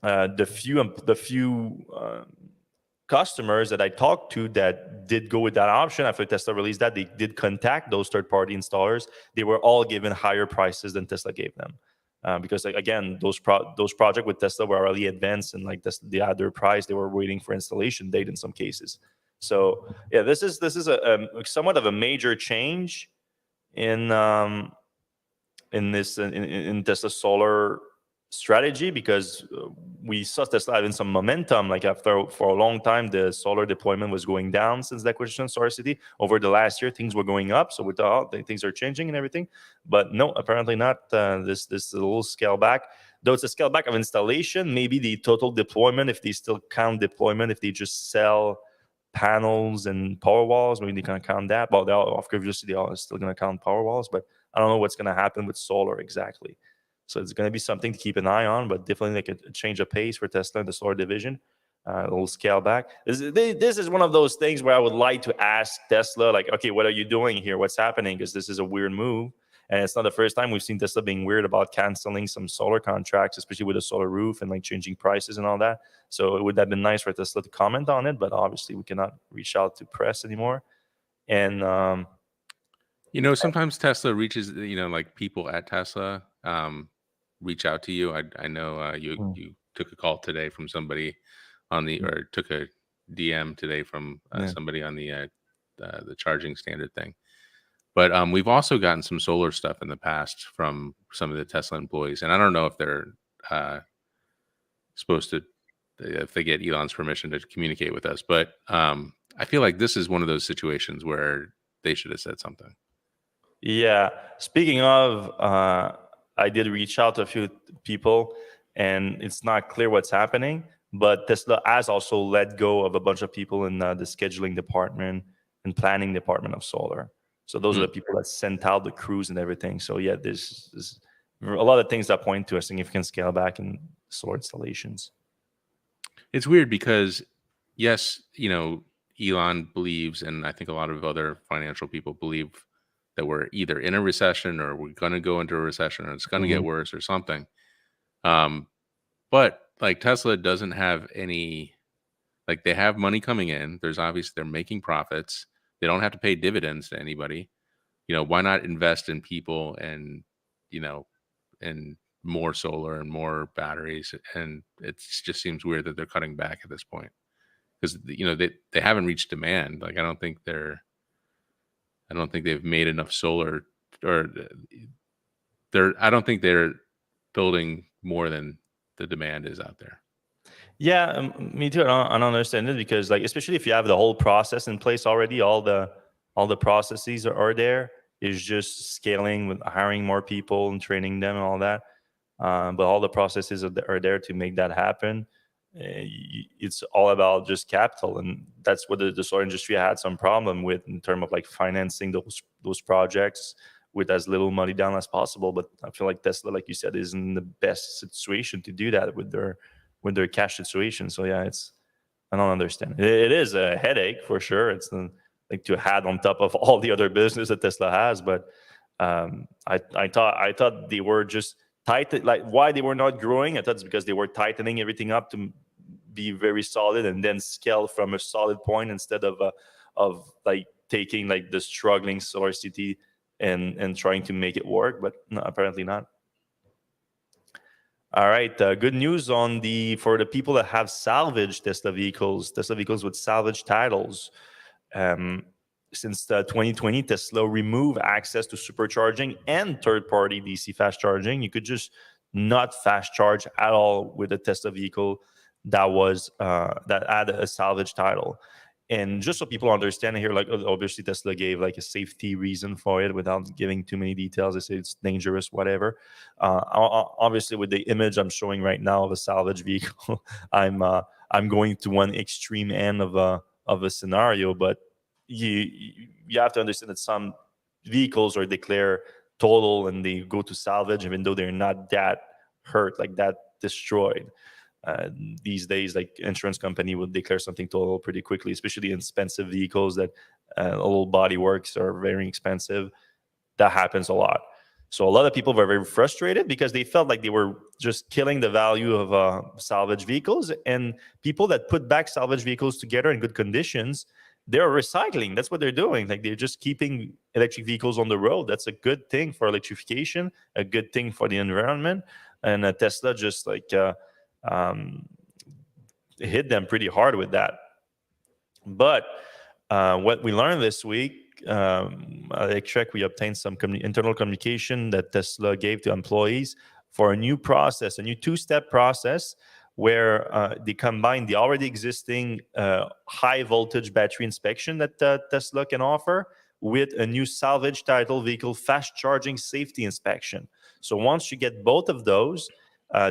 [SPEAKER 1] the few customers that I talked to that did go with that option after Tesla released that, they did contact those third-party installers. They were all given higher prices than Tesla gave them. Because like, again, those projects with Tesla were already advanced, and like they had their price. They were waiting for installation date in some cases. So yeah, this is a somewhat of a major change in Tesla solar strategy, because we saw Tesla having some momentum. Like for a long time, the solar deployment was going down since the acquisition of SolarCity. Over the last year, things were going up. So we thought things are changing and everything, but no, apparently not. This little scale back, though it's a scale back of installation. Maybe the total deployment, if they still count deployment, if they just sell panels and power walls, maybe they can count that. But obviously they are still going to count power walls, but I don't know what's going to happen with solar exactly. So it's going to be something to keep an eye on, but definitely like a change of pace for Tesla in the solar division. A little scale back. This is one of those things where I would like to ask Tesla, like, okay, what are you doing here? What's happening? Because this is a weird move. And it's not the first time we've seen Tesla being weird about canceling some solar contracts, especially with a solar roof and like changing prices and all that. So it would have been nice for Tesla to comment on it, but obviously we cannot reach out to press anymore. And
[SPEAKER 2] sometimes Tesla reaches, like people at Tesla reach out to you. I know you took a call today from somebody or took a DM today from somebody on the charging standard thing. But we've also gotten some solar stuff in the past from some of the Tesla employees, and I don't know if they're supposed to, if they get Elon's permission to communicate with us. But I feel like this is one of those situations where they should have said something.
[SPEAKER 1] Yeah. Speaking of, I did reach out to a few people, and it's not clear what's happening. But Tesla has also let go of a bunch of people in the scheduling department and planning department of solar. So those are the people that sent out the crews and everything. So yeah, there's a lot of things that point to a significant scale back in solar installations.
[SPEAKER 2] It's weird because, yes, Elon believes, and I think a lot of other financial people believe, that we're either in a recession or we're going to go into a recession or it's going to get worse or something. But like Tesla doesn't have any, like they have money coming in. There's obviously, they're making profits. They don't have to pay dividends to anybody. Why not invest in people and, and more solar and more batteries? And it just seems weird that they're cutting back at this point because, they haven't reached demand. Like, I don't think they've made enough solar, or I don't think they're building more than the demand is out there.
[SPEAKER 1] Yeah, me too. I don't understand it, because like, especially if you have the whole process in place already, all the processes are there. It's just scaling with hiring more people and training them and all that. But all the processes are there to make that happen. It's all about just capital, and that's what the solar industry had some problem with in terms of like financing those projects with as little money down as possible. But I feel like Tesla, like you said, is in the best situation to do that with their cash situation. So yeah, I don't understand. It is a headache for sure. It's like to add on top of all the other business that Tesla has. But I thought they were just tight. Like, why they were not growing? I thought it's because they were tightening everything up to be very solid and then scale from a solid point, instead of like taking like the struggling SolarCity and trying to make it work. But no, apparently not. All right, good news for the people that have salvaged Tesla vehicles with salvage titles. Since 2020, Tesla removed access to supercharging and third-party DC fast charging. You could just not fast charge at all with a Tesla vehicle that had a salvage title. And just so people understand here, like obviously Tesla gave like a safety reason for it without giving too many details. They say it's dangerous, whatever. Obviously, with the image I'm showing right now of a salvage vehicle, I'm going to one extreme end of of a scenario, but you have to understand that some vehicles are declared total and they go to salvage, even though they're not that hurt, like that destroyed. These days, like insurance company will declare something total pretty quickly, especially in expensive vehicles that a little body works are very expensive. That happens a lot. So a lot of people were very frustrated because they felt like they were just killing the value of salvage vehicles. And people that put back salvage vehicles together in good conditions, they're recycling. That's what they're doing. Like they're just keeping electric vehicles on the road. That's a good thing for electrification, a good thing for the environment. And Tesla just um, hit them pretty hard with that. But what we learned this week, at Electrek, we obtained some internal communication that Tesla gave to employees for a new process, a new two-step process where they combine the already existing high voltage battery inspection that Tesla can offer with a new salvage title vehicle fast charging safety inspection. So once you get both of those,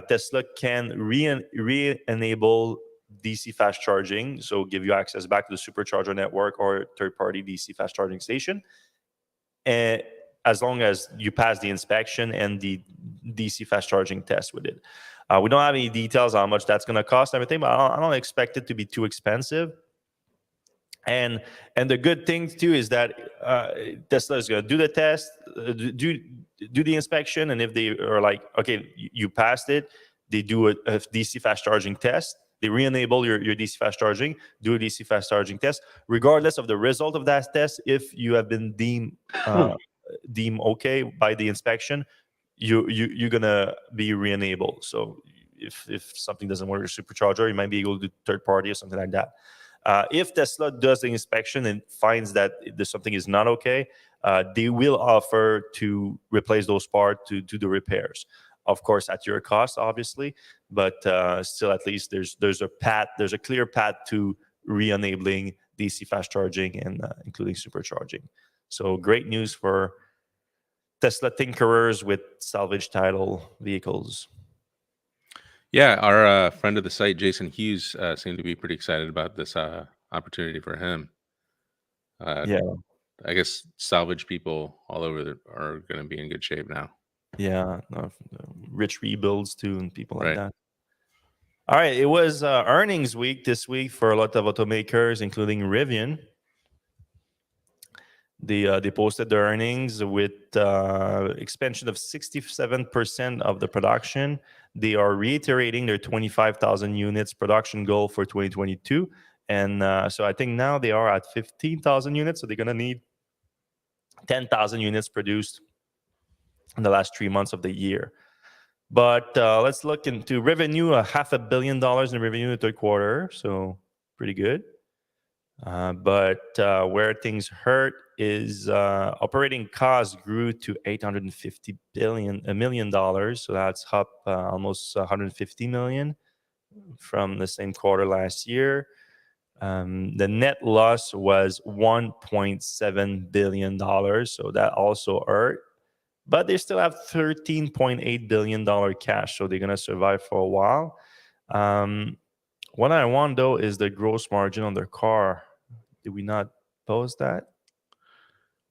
[SPEAKER 1] Tesla can re-enable DC fast charging, so give you access back to the Supercharger network or third-party DC fast charging station, and as long as you pass the inspection and the DC fast charging test with it. We don't have any details on how much that's going to cost and everything, but I don't expect it to be too expensive. And the good thing too is that Tesla is going to do the test, do the inspection, and if they are like, okay, you passed it, they do a DC fast charging test. They re-enable your DC fast charging, do a DC fast charging test, regardless of the result of that test. If you have been deemed okay by the inspection, you're gonna be re-enabled. So if something doesn't work with your supercharger, you might be able to do third party or something like that. If Tesla does the inspection and finds that something is not okay, they will offer to replace those parts to do the repairs. Of course, at your cost, obviously, but still, at least there's a clear path to re-enabling DC fast charging and including supercharging. So great news for Tesla tinkerers with salvage title vehicles.
[SPEAKER 2] Yeah, our friend of the site, Jason Hughes, seemed to be pretty excited about this opportunity for him.
[SPEAKER 1] Yeah,
[SPEAKER 2] I guess salvage people all over are going to be in good shape now.
[SPEAKER 1] yeah, rich rebuilds too, and people like
[SPEAKER 2] Right.
[SPEAKER 1] that. All right, it was earnings week this week for a lot of automakers, including Rivian. They posted their earnings with expansion of 67% of the production. They are reiterating their 25,000 units production goal for 2022. And so I think now they are at 15,000 units. So they're going to need 10,000 units produced in the last 3 months of the year. But let's look into revenue, $500 million in revenue in the third quarter. So pretty good. But where things hurt is operating costs grew to $850 million. So that's up almost 150 million from the same quarter last year. The net loss was $1.7 billion. So that also hurt. But they still have $13.8 billion cash. So they're going to survive for a while. What I want, though, is the gross margin on their car. Did we not post that?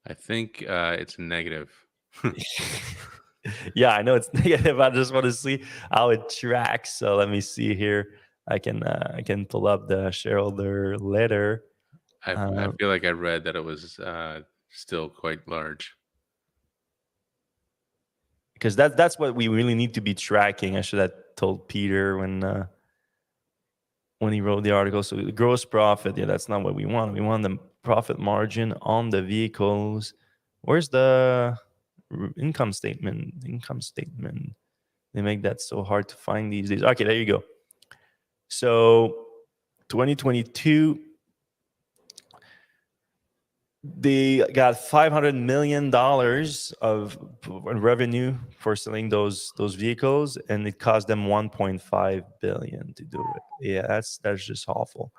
[SPEAKER 2] I think it's negative.
[SPEAKER 1] Yeah, I know it's negative. I just want to see how it tracks. So let me see here. I can pull up the shareholder letter.
[SPEAKER 2] I feel like I read that it was still quite large.
[SPEAKER 1] Because that's what we really need to be tracking. I should have told Peter when he wrote the article. So the gross profit, yeah, that's not what we want. We want the profit margin on the vehicles. Where's the income statement? They make that so hard to find these days. Okay, there you go. So 2022, they got $500 million of revenue for selling those vehicles, and it cost them $1.5 billion to do it. Yeah, that's just awful.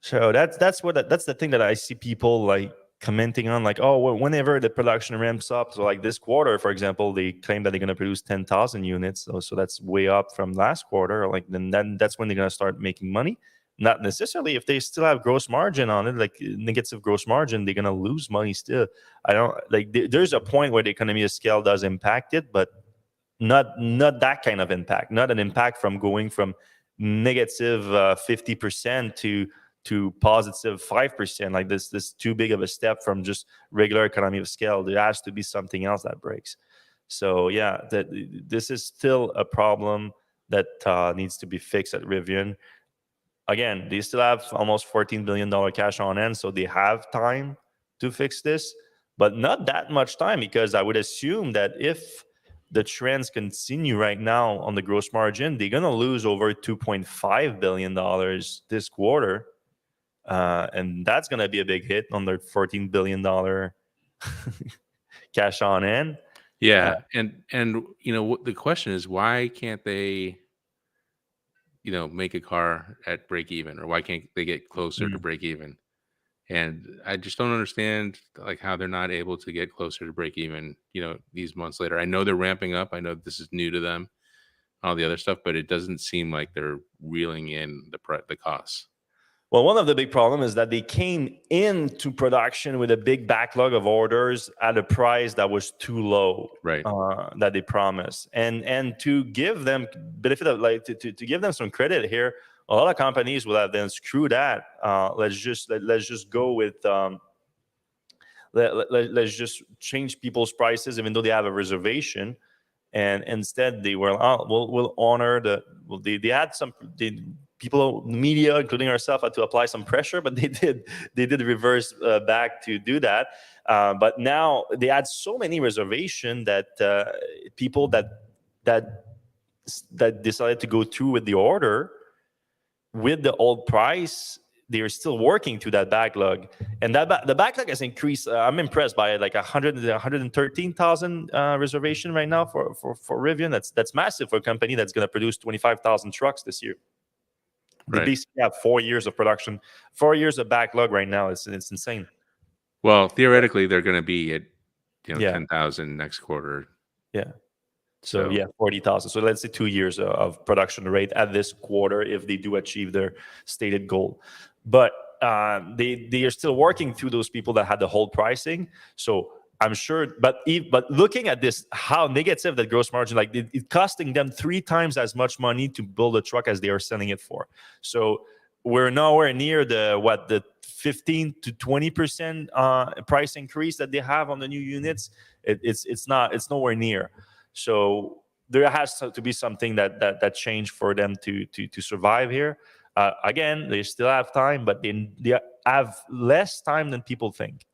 [SPEAKER 1] So that's the thing that I see people like commenting on, like, oh, well, whenever the production ramps up, so like this quarter, for example, they claim that they're going to produce 10,000 units, so that's way up from last quarter. Like then that's when they're going to start making money. not necessarily. If they still have gross margin on it, like negative gross margin, they're gonna lose money still. I don't like. There's a point where the economy of scale does impact it, but not that kind of impact. Not an impact from going from negative 50% to positive 5%. Like this too big of a step from just regular economy of scale. There has to be something else that breaks. So yeah, this is still a problem that needs to be fixed at Rivian. Again, they still have almost $14 billion cash on hand, so they have time to fix this, but not that much time, because I would assume that if the trends continue right now on the gross margin, they're going to lose over $2.5 billion this quarter. And that's going to be a big hit on their $14 billion cash on hand.
[SPEAKER 2] Yeah. And the question is, why can't they, make a car at break even, or why can't they get closer to break even? And I just don't understand like how they're not able to get closer to break even, these months later. I know they're ramping up. I know this is new to them, all the other stuff, but it doesn't seem like they're reeling in the costs.
[SPEAKER 1] Well, one of the big problems is that they came into production with a big backlog of orders at a price that was too low,
[SPEAKER 2] right?
[SPEAKER 1] That they promised, and to give them benefit of to give them some credit here, a lot of companies will have then screw that. Let's just go with let's just change people's prices even though they have a reservation, and instead they were we'll honor they had some people, media, including ourselves, had to apply some pressure, but they did reverse back to do that. But now they had so many reservations that people that decided to go through with the order with the old price, they are still working to that backlog, and the backlog has increased. I'm impressed by it, like 113,000 reservation right now for Rivian. That's massive for a company that's going to produce 25,000 trucks this year. They basically have 4 years of production, 4 years of backlog right now. It's insane.
[SPEAKER 2] Well, theoretically, they're going to be at 10,000 next quarter.
[SPEAKER 1] Yeah. So yeah, 40,000. So let's say 2 years of production rate at this quarter if they do achieve their stated goal. But they are still working through those people that had the whole pricing. So I'm sure, but looking at this, how negative that gross margin, like it costing them 3 times as much money to build a truck as they are selling it for. So we're nowhere near the 15 to 20% price increase that they have on the new units. It's nowhere near. So there has to be something that changed for them to survive here. Again, they still have time, but they have less time than people think.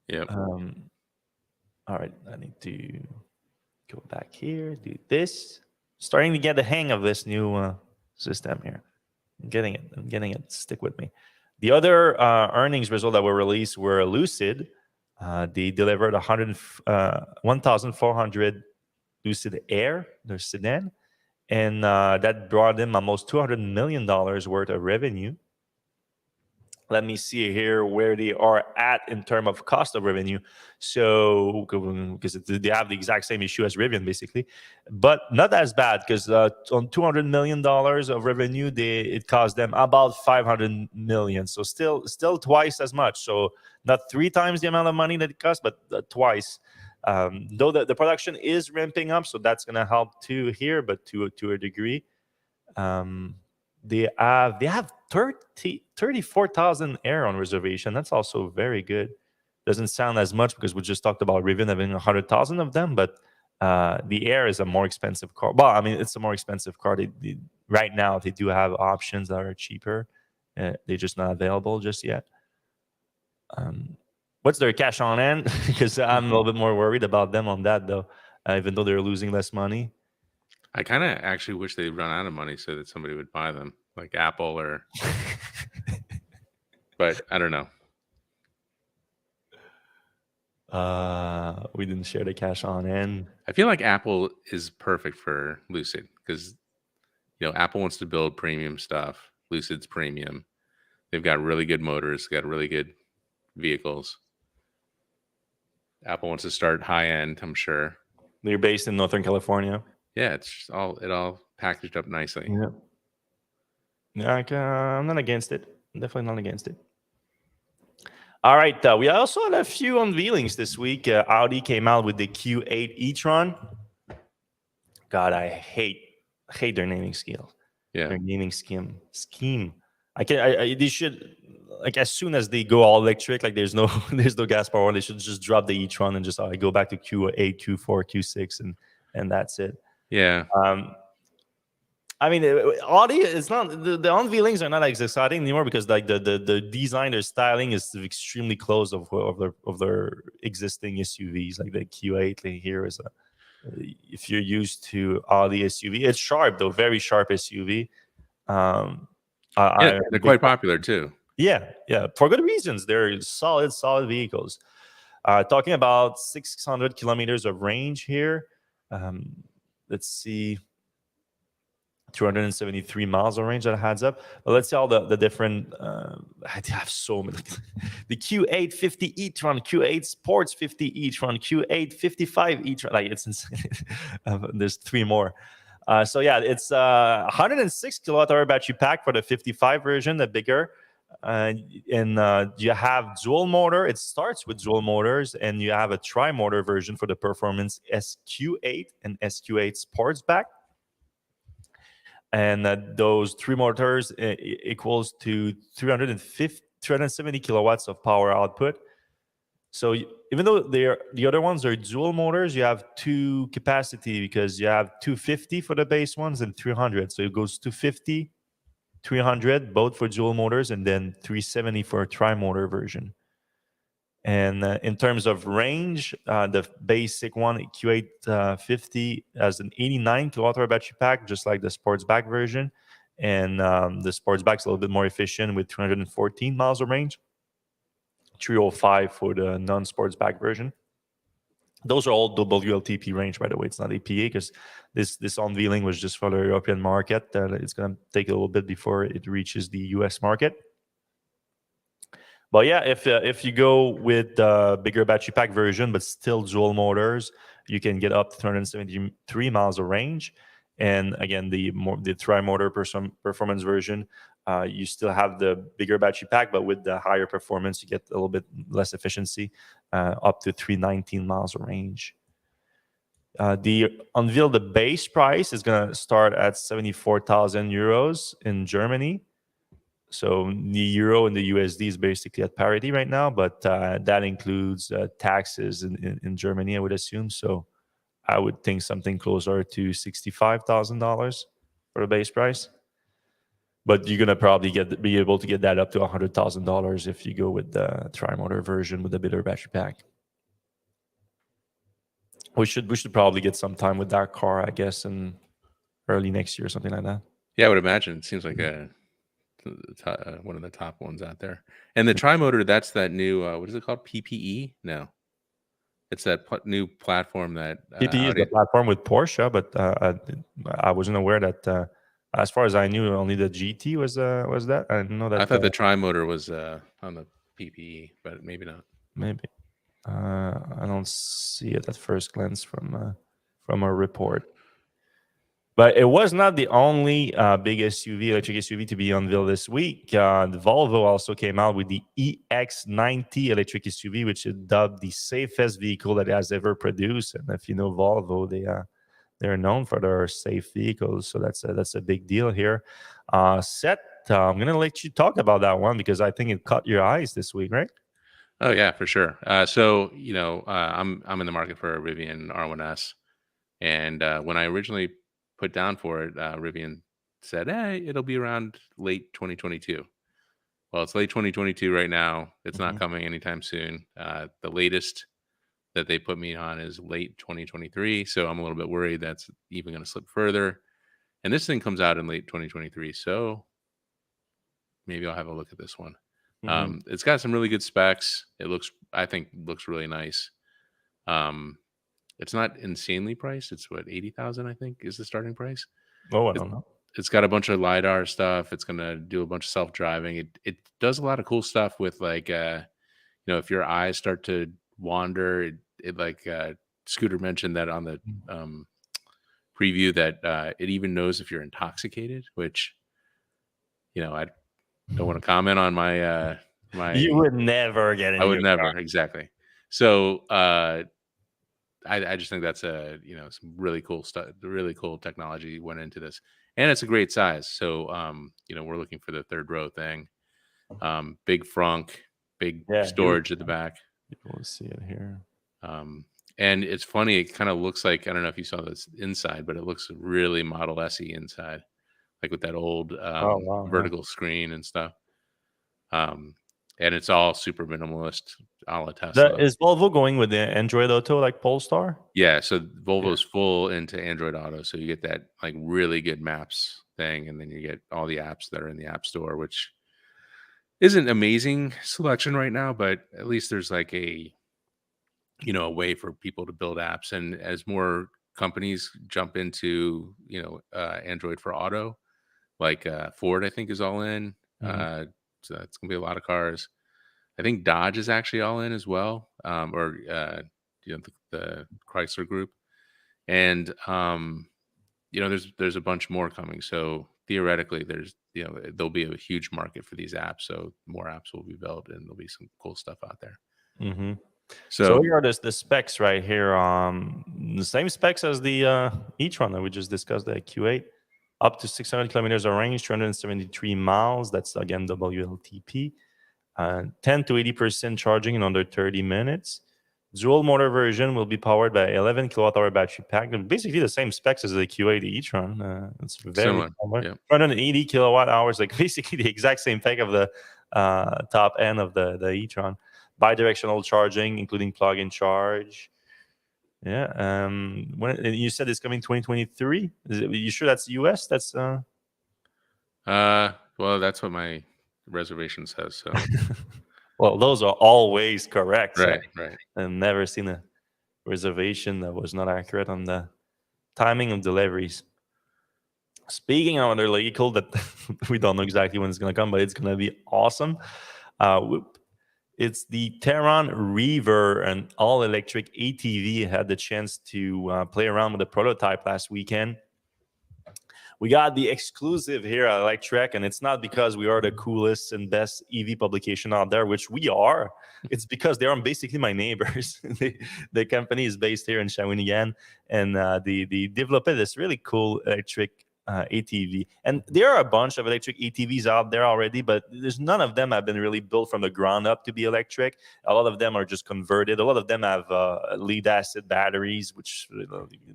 [SPEAKER 2] Yep.
[SPEAKER 1] All right, I need to go back here, do this. Starting to get the hang of this new system here. I'm getting it. Stick with me. The other earnings result that were released were Lucid. They delivered 1,400 Lucid Air, their sedan, and that brought them almost $200 million worth of revenue. Let me see here where they are at in terms of cost of revenue. So, because they have the exact same issue as Rivian, basically, but not as bad, because on $200 million of revenue, it cost them about $500 million. So still twice as much. So not 3 times the amount of money that it costs, but twice. Though the production is ramping up, so that's going to help too here, but to a degree. They have 34,000 air on reservation. That's also very good. Doesn't sound as much because we just talked about Rivian having 100,000 of them, but the air is a more expensive car. Well, I mean, it's a more expensive car. Right now, they do have options that are cheaper. They're just not available just yet. What's their cash on hand? Because I'm a little bit more worried about them on that, though, even though they're losing less money.
[SPEAKER 2] I kind of actually wish they'd run out of money so that somebody would buy them, like Apple or. But I don't know.
[SPEAKER 1] We didn't share the cash on hand.
[SPEAKER 2] I feel like Apple is perfect for Lucid because, Apple wants to build premium stuff. Lucid's premium. They've got really good motors, got really good vehicles. Apple wants to start high end, I'm sure.
[SPEAKER 1] They're based in Northern California.
[SPEAKER 2] Yeah, it all packaged up nicely.
[SPEAKER 1] Yeah. Yeah, I'm not against it. Definitely not against it. All right. We also had a few unveilings this week. Audi came out with the Q8 e-tron. God, I hate their naming scheme.
[SPEAKER 2] Yeah.
[SPEAKER 1] Their naming scheme. They should, like, as soon as they go all electric, like there's no there's no gas power, they should just drop the e-tron and just go back to Q8, Q4, Q6, and that's it.
[SPEAKER 2] Yeah.
[SPEAKER 1] I mean, Audi, it's not the unveilings are not as exciting anymore because like the design, their styling is extremely close of their existing SUVs. Like the Q8 like here is if you're used to Audi SUV, it's sharp though, very sharp SUV.
[SPEAKER 2] Yeah, they're quite popular too.
[SPEAKER 1] Yeah, for good reasons. They're solid vehicles. Talking about 600 kilometers of range here. Let's see. 273 miles of range that adds up. But let's see all the different. I have so many. The Q8 50 e-tron, Q8 Sports 50 e-tron, Q8 55 e-tron. Like it's insane. There's 3 more. So yeah, it's 106 kilowatt-hour battery pack for the 55 version, the bigger. And you have dual motor. It starts with dual motors, and you have a tri-motor version for the Performance SQ8 and SQ8 Sportsback. And those 3 motors equals to 370 kilowatts of power output. So even though the other ones are dual motors, you have 2 capacity because you have 250 for the base ones and 300. So it goes 250, 300, both for dual motors, and then 370 for a tri-motor version. And in terms of range, the basic one, Q8 50, has an 89 kilowatt-hour battery pack, just like the Sportsback version. And the Sportsback's a little bit more efficient with 214 miles of range, 305 for the non-Sportsback version. Those are all WLTP range, by the way. It's not APA because this unveiling was just for the European market. It's going to take a little bit before it reaches the US market. But yeah, if you go with the bigger battery pack version, but still dual motors, you can get up to 373 miles of range. And again, the tri-motor performance version, you still have the bigger battery pack, but with the higher performance, you get a little bit less efficiency, up to 319 miles of range. The base price is going to start at 74,000 euros in Germany. So the euro and the USD is basically at parity right now, but that includes taxes in Germany, I would assume. So I would think something closer to $65,000 for the base price. But you're gonna probably be able to get that up to $100,000 if you go with the tri-motor version with the bigger battery pack. We should probably get some time with that car, I guess, in early next year or something like that.
[SPEAKER 2] Yeah, I would imagine. It seems like one of the top ones out there. And the tri-motor, that's that new what is it called, PPE? No, it's that new platform that
[SPEAKER 1] PPE is the platform with Porsche, but I wasn't aware that as far as I knew, only the GT was that. I didn't know that.
[SPEAKER 2] I thought the tri-motor was on the PPE, but maybe not.
[SPEAKER 1] Maybe I don't see it at first glance from a report. But it was not the only big electric SUV to be unveiled this week. The Volvo also came out with the EX90 electric SUV, which is dubbed the safest vehicle that it has ever produced. And if you know Volvo, they're known for their safe vehicles, so that's a big deal here. Seth, I'm gonna let you talk about that one because I think it caught your eyes this week, right?
[SPEAKER 2] Oh yeah, for sure. So I'm in the market for a Rivian R1S, and when I originally put down for it, Rivian said, "Hey, it'll be around late 2022." Well, it's late 2022 right now. It's not coming anytime soon. The latest that they put me on is late 2023, so I'm a little bit worried that's even going to slip further. And this thing comes out in late 2023, so maybe I'll have a look at this one. It's got some really good specs. I think looks really nice. It's not insanely priced. It's what, 80,000, I think, is the starting price.
[SPEAKER 1] Oh, I don't know.
[SPEAKER 2] It's got a bunch of LiDAR stuff. It's going to do a bunch of self-driving. It does a lot of cool stuff with like, if your eyes start to wander, it like Scooter mentioned that on the preview that it even knows if you're intoxicated, which I don't want to comment on my
[SPEAKER 1] You
[SPEAKER 2] my.
[SPEAKER 1] would never get
[SPEAKER 2] I
[SPEAKER 1] in
[SPEAKER 2] would
[SPEAKER 1] your car.
[SPEAKER 2] never, exactly. So I just think that's some really cool stuff. Really cool technology went into this, and it's a great size. So we're looking for the third row thing. Big frunk, big
[SPEAKER 1] Yeah, here we
[SPEAKER 2] storage at the back.
[SPEAKER 1] will see it here.
[SPEAKER 2] And it's funny, it kind of looks like, I don't know if you saw this inside, but it looks really Model S-y inside, like with that old
[SPEAKER 1] Oh wow, yeah.
[SPEAKER 2] vertical screen and stuff. And it's all super minimalist, a la Tesla.
[SPEAKER 1] Is Volvo going with the Android Auto like Polestar?
[SPEAKER 2] Yeah, so Volvo's full into Android Auto, so you get that like really good maps thing, and then you get all the apps that are in the App Store, which isn't amazing selection right now, but at least there's like a way for people to build apps. And as more companies jump into Android for auto, like Ford, I think is all in.
[SPEAKER 1] Mhm.
[SPEAKER 2] So it's gonna be a lot of cars. I think Dodge is actually all in as well, or the Chrysler Group, and there's a bunch more coming. So theoretically, there'll be a huge market for these apps. So more apps will be built, and there'll be some cool stuff out there.
[SPEAKER 1] Mhm. So
[SPEAKER 2] So
[SPEAKER 1] here are the specs right here. The same specs as the e-tron that we just discussed, the Q8. Up to 600 kilometers of range, 273 miles. That's again WLTP. 10 to 80% charging in under 30 minutes. Dual motor version will be powered by 11 kilowatt hour battery pack. Basically the same specs as the Q8 e-tron. It's very
[SPEAKER 2] similar,
[SPEAKER 1] similar.
[SPEAKER 2] yeah.
[SPEAKER 1] 280 kilowatt hours, like basically the exact same spec of the top end of the e-tron. Bidirectional charging, including plug-in charge. Yeah. When you said it's coming 2023, you sure that's US? That's
[SPEAKER 2] Well, that's what my reservation says. So
[SPEAKER 1] well, those are always correct. So
[SPEAKER 2] right.
[SPEAKER 1] I've never seen a reservation that was not accurate on the timing of deliveries. Speaking of other vehicle that we don't know exactly when it's going to come, but it's going to be awesome. It's the Theron Reever, an all-electric ATV. I had the chance to play around with the prototype last weekend. We got the exclusive here at Electrek, and it's not because we are the coolest and best EV publication out there, which we are. It's because they are basically my neighbors. The company is based here in Shawinigan, and they developed this really cool electric ATV. And there are a bunch of electric ATVs out there already, but there's none of them have been really built from the ground up to be electric. A lot of them are just converted. A lot of them have lead acid batteries, which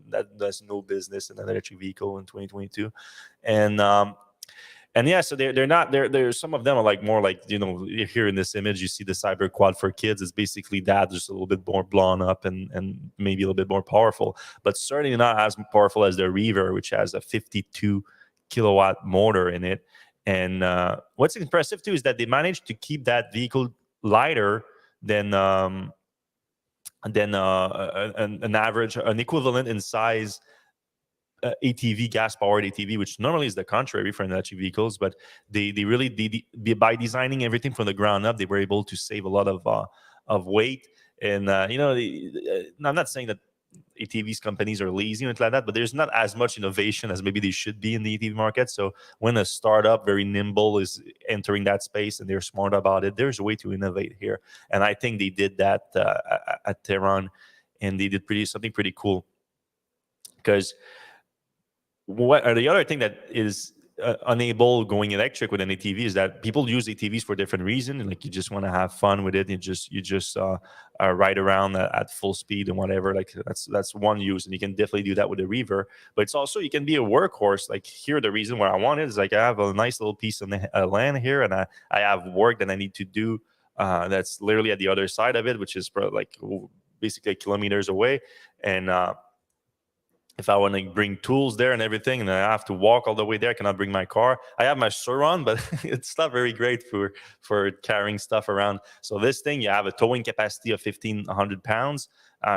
[SPEAKER 1] that's no business in an electric vehicle in 2022. And yeah, so they're not they're some of them are like more like here in this image you see the Cyberquad for kids. It's basically that, just a little bit more blown up and maybe a little bit more powerful, but certainly not as powerful as the Reaver, which has a 52 kilowatt motor in it. And what's impressive too is that they managed to keep that vehicle lighter than an equivalent in size ATV, gas-powered ATV, which normally is the contrary for electric vehicles. But they really by designing everything from the ground up, they were able to save a lot of weight. And I'm not saying that ATVs companies are lazy or anything like that, but there's not as much innovation as maybe they should be in the ATV market. So when a startup very nimble is entering that space and they're smart about it, there's a way to innovate here. And I think they did that at Theron, and they did something pretty cool. Because the other thing that is unable going electric with an ATV is that people use ATVs for different reasons. Like you just want to have fun with it. You just ride around at full speed and whatever. Like that's one use, and you can definitely do that with a Reaver. But it's also, you can be a workhorse. Like here, the reason why I want it is like I have a nice little piece of land here, and I have work that I need to do. That's literally at the other side of it, which is like basically kilometers away, and if I want to bring tools there and everything, and I have to walk all the way there, I cannot bring my car. I have my Suron, but it's not very great for carrying stuff around. So this thing, you have a towing capacity of 1,500 pounds,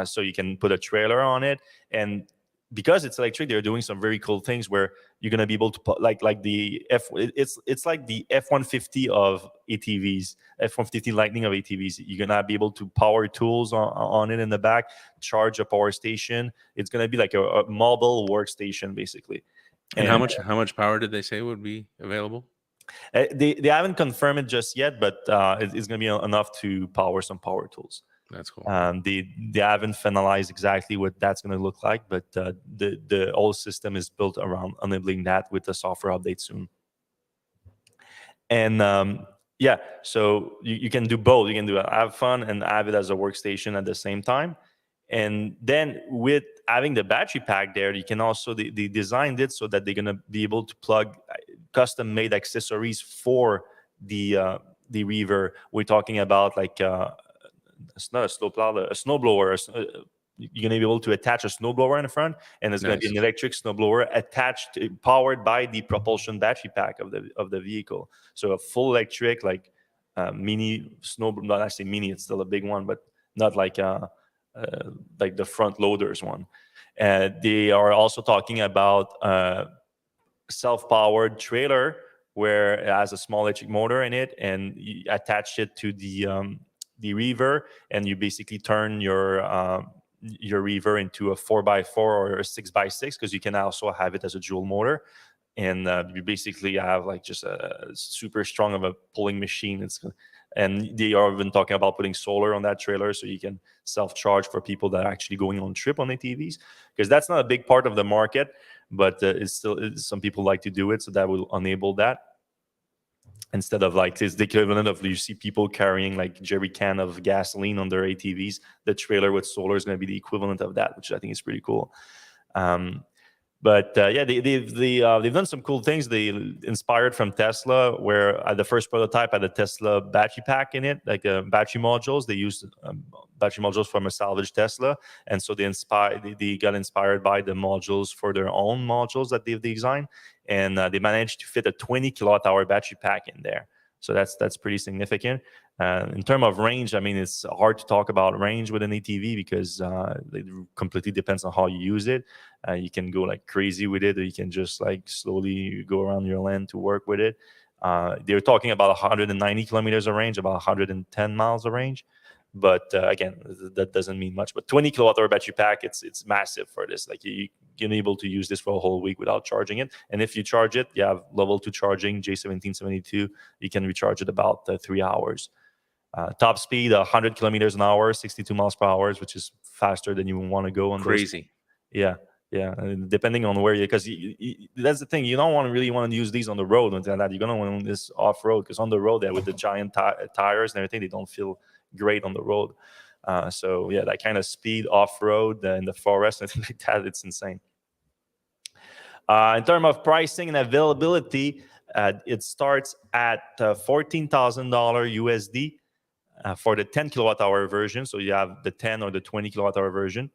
[SPEAKER 1] so you can put a trailer on it. And because it's electric, they're doing some very cool things where you're gonna be able to put like the it's like the F-150 of ATVs, F-150 Lightning of ATVs. You're gonna be able to power tools on it in the back, charge a power station. It's gonna be like a mobile workstation basically.
[SPEAKER 2] And how much power did they say would be available?
[SPEAKER 1] They haven't confirmed it just yet, but it's going to be enough to power some power tools.
[SPEAKER 2] That's cool.
[SPEAKER 1] They haven't finalized exactly what that's going to look like, but the whole system is built around enabling that with the software update soon. And yeah, so you can do both. You can do have fun and have it as a workstation at the same time. And then with having the battery pack there, you can also they designed it so that they're gonna be able to plug custom made accessories for the Reever. We're talking about like it's not a snowplow, a snowblower. You're gonna be able to attach a snowblower in the front, and it's gonna be an electric snowblower attached, powered by the propulsion battery pack of the vehicle. So a full electric, like mini snow. Not actually mini; it's still a big one, but not like the front loaders one. They are also talking about self-powered trailer where it has a small electric motor in it, and you attach it to the Reever, and you basically turn your Reever into a 4x4 or a 6x6, because you can also have it as a dual motor. And you basically have like just a super strong of a pulling machine. And they are even talking about putting solar on that trailer so you can self-charge for people that are actually going on trip on ATVs, because that's not a big part of the market, but some people like to do it, so that will enable that. Instead of like, it's the equivalent of, you see people carrying like jerry can of gasoline on their ATVs. The trailer with solar is going to be the equivalent of that, which I think is pretty cool. But yeah, they've done some cool things. They inspired from Tesla, where the first prototype had a Tesla battery pack in it, like battery modules. They used battery modules from a salvaged Tesla, and so they got inspired by the modules for their own modules that they've designed, and they managed to fit a 20 kilowatt hour battery pack in there. So that's pretty significant. In terms of range, I mean, it's hard to talk about range with an ATV because it completely depends on how you use it. You can go like crazy with it, or you can just like slowly go around your land to work with it. They're talking about 190 kilometers of range, about 110 miles of range. But again, that doesn't mean much. But 20 kilowatt hour battery pack, it's massive for this. Like you're able to use this for a whole week without charging it. And if you charge it, you have level 2 charging, J1772. You can recharge it about 3 hours. Top speed 100 kilometers an hour, 62 miles per hour, which is faster than you want to go on
[SPEAKER 2] Crazy.
[SPEAKER 1] Those. Yeah, and depending on where because that's the thing, you don't really want to use these on the road until that. You're gonna want this off road, because on the road, with the giant tires and everything, they don't feel great on the road. So yeah, that kind of speed off road in the forest and things like that, it's insane. In terms of pricing and availability, it starts at $14,000 USD. For the 10 kilowatt hour version. So you have the 10 or the 20 kilowatt hour version.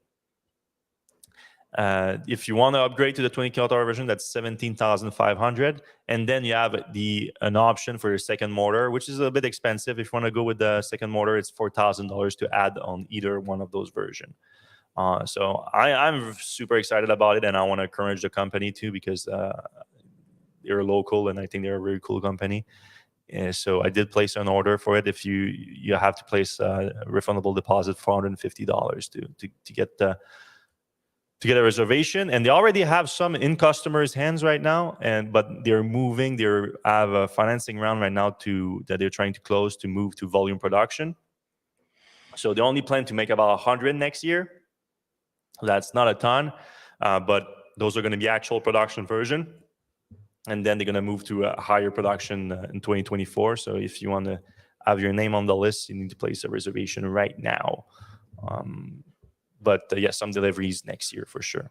[SPEAKER 1] If you want to upgrade to the 20 kilowatt hour version, that's 17,500. And then you have an option for your second motor, which is a bit expensive. If you want to go with the second motor, it's $4,000 to add on either one of those versions. So I'm super excited about it, and I want to encourage the company too, because they're local, and I think they're a very cool company. So I did place an order for it. If you have to place a refundable deposit, $450 to get a reservation, and they already have some in customers' hands right now. But they're moving. They have a financing round right now that they're trying to close to move to volume production. So they only plan to make about 100 next year. That's not a ton, but those are going to be actual production version. And then they're going to move to a higher production in 2024. So if you want to have your name on the list, you need to place a reservation right now. But yeah, some deliveries next year for sure.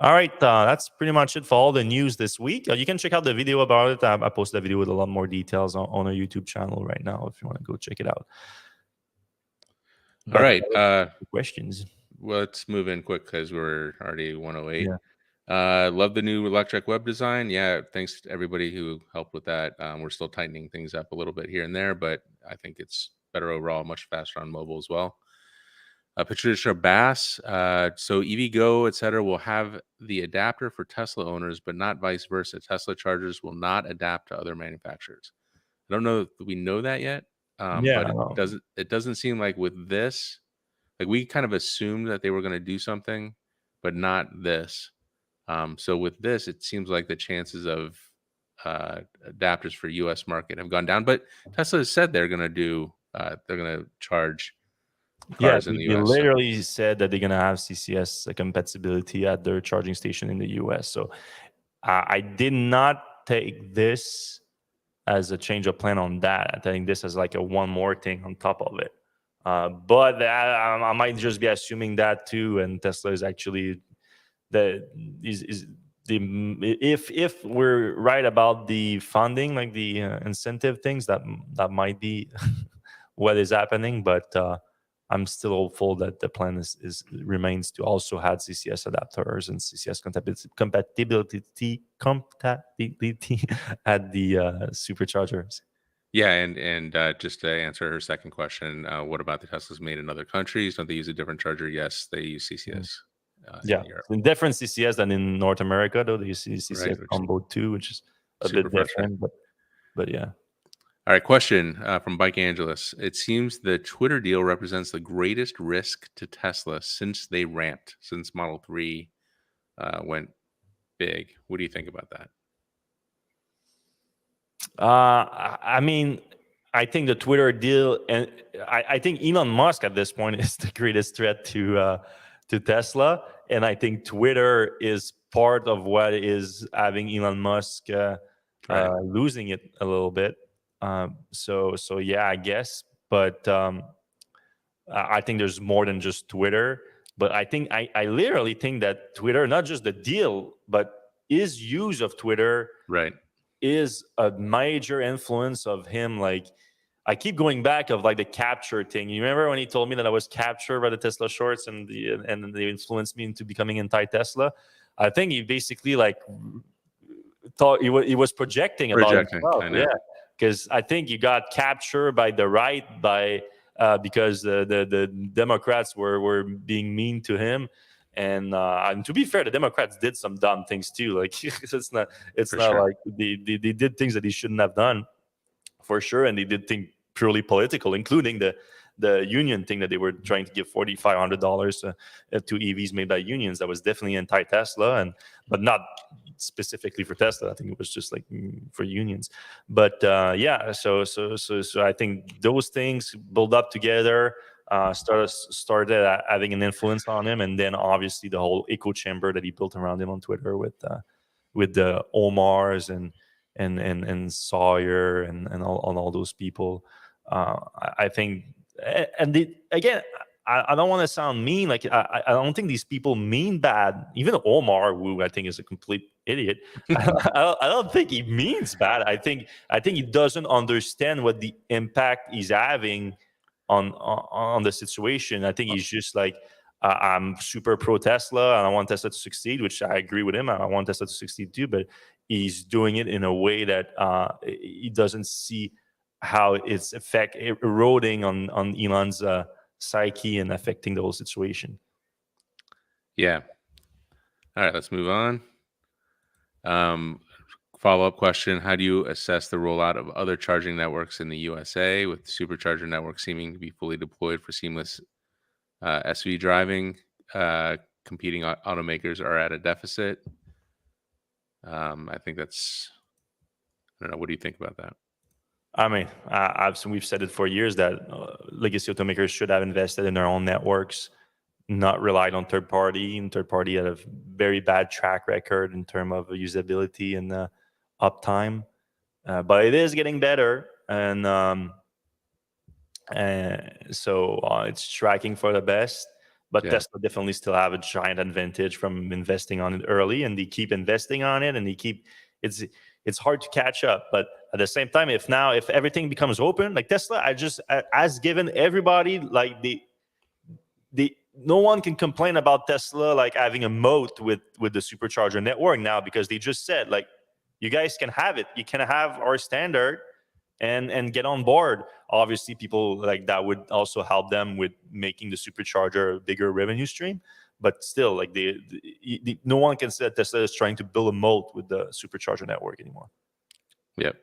[SPEAKER 1] All right, that's pretty much it for all the news this week. You can check out the video about it. I posted a video with a lot more details on our YouTube channel right now if you want to go check it out.
[SPEAKER 2] All right.
[SPEAKER 1] Questions?
[SPEAKER 2] Well, let's move in quick because we're already 108.
[SPEAKER 1] Yeah.
[SPEAKER 2] Love the new Electrek web design. Yeah, thanks to everybody who helped with that. We're still tightening things up a little bit here and there, but I think it's better overall, much faster on mobile as well. Patricia Bass. So EVgo, et cetera, will have the adapter for Tesla owners, but not vice versa. Tesla chargers will not adapt to other manufacturers. I don't know if we know that yet,
[SPEAKER 1] Yeah,
[SPEAKER 2] but it doesn't seem like with this, like we kind of assumed that they were going to do something, but not this. So with this, it seems like the chances of adapters for U.S. market have gone down. But Tesla has said they're going to charge cars in the
[SPEAKER 1] they
[SPEAKER 2] U.S. So.
[SPEAKER 1] literally said that they're gonna have CCS compatibility at their charging station in the US. So I did not take this as a change of plan on that. I think this is like a one more thing on top of it. But I might just be assuming that too, and Tesla is actually is the if we're right about the funding, like the incentive things, that might be what is happening. But I'm still hopeful that the plan is remains to also have CCS adapters and CCS compatibility at the superchargers.
[SPEAKER 2] Yeah, and just to answer her second question, what about the Teslas made in other countries? Don't they use a different charger? Yes, they use CCS
[SPEAKER 1] Yeah,
[SPEAKER 2] in Europe,
[SPEAKER 1] in different CCS than in North America, though. They see
[SPEAKER 2] right?
[SPEAKER 1] CCS
[SPEAKER 2] Which is
[SPEAKER 1] combo 2, which is a
[SPEAKER 2] super
[SPEAKER 1] bit
[SPEAKER 2] frustrating.
[SPEAKER 1] different, but yeah.
[SPEAKER 2] All right, question from Bike Angelus. It seems the Twitter deal represents the greatest risk to Tesla since they ramped, since Model 3 went big. What do you think about that?
[SPEAKER 1] I mean, I think the Twitter deal, and I think Elon Musk at this point is the greatest threat to Tesla, and I think Twitter is part of what is having Elon Musk
[SPEAKER 2] Right.
[SPEAKER 1] losing it a little bit. So yeah, I guess, but I think there's more than just Twitter. But I think I literally think that Twitter, not just the deal, but his use of Twitter
[SPEAKER 2] Right.
[SPEAKER 1] is a major influence of him. Like, I keep going back of like the capture thing. You remember when he told me that I was captured by the Tesla shorts and they influenced me into becoming anti-Tesla? I think he basically like thought he was projecting about
[SPEAKER 2] Projecting,
[SPEAKER 1] himself.
[SPEAKER 2] I
[SPEAKER 1] Yeah,
[SPEAKER 2] know.
[SPEAKER 1] because I think he got captured by the right because the Democrats were being mean to him. And to be fair, the Democrats did some dumb things too. Like it's not
[SPEAKER 2] For sure.
[SPEAKER 1] like they did things that he shouldn't have done, for sure, and they did things purely political, including the union thing that they were trying to give $4,500 to EVs made by unions. That was definitely anti-Tesla, but not specifically for Tesla. I think it was just like for unions. But yeah, so I think those things build up together. Started having an influence on him, and then obviously the whole echo chamber that he built around him on Twitter with the Omars and Sawyer and all those people. I think, and again, I don't want to sound mean. Like I don't think these people mean bad. Even Omar, who I think is a complete idiot, I don't think he means bad. I think he doesn't understand what the impact he's having on the situation. I think he's just like, I'm super pro Tesla and I want Tesla to succeed, which I agree with him. I want Tesla to succeed too, but he's doing it in a way that he doesn't see how it's eroding on Elon's psyche and affecting the whole situation.
[SPEAKER 2] Yeah. All right, let's move on. Follow-up question: how do you assess the rollout of other charging networks in the USA, with the Supercharger network seeming to be fully deployed for seamless SV driving? Competing automakers are at a deficit. I think that's. I don't know. What do you think about that?
[SPEAKER 1] I mean, we've said it for years that legacy automakers should have invested in their own networks, not relied on third party. And third party had a very bad track record in terms of usability and uptime. But it is getting better, and so it's tracking for the best. But
[SPEAKER 2] Yeah.
[SPEAKER 1] Tesla definitely still have a giant advantage from investing on it early, and they keep investing on it, and it's hard to catch up. But at the same time, if everything becomes open, like Tesla, has given everybody like no one can complain about Tesla like having a moat with the supercharger network now, because they just said like, you guys can have it. You can have our standard, and get on board. Obviously, people like that would also help them with making the supercharger a bigger revenue stream. But still, like no one can say that Tesla is trying to build a moat with the supercharger network anymore.
[SPEAKER 2] Yep.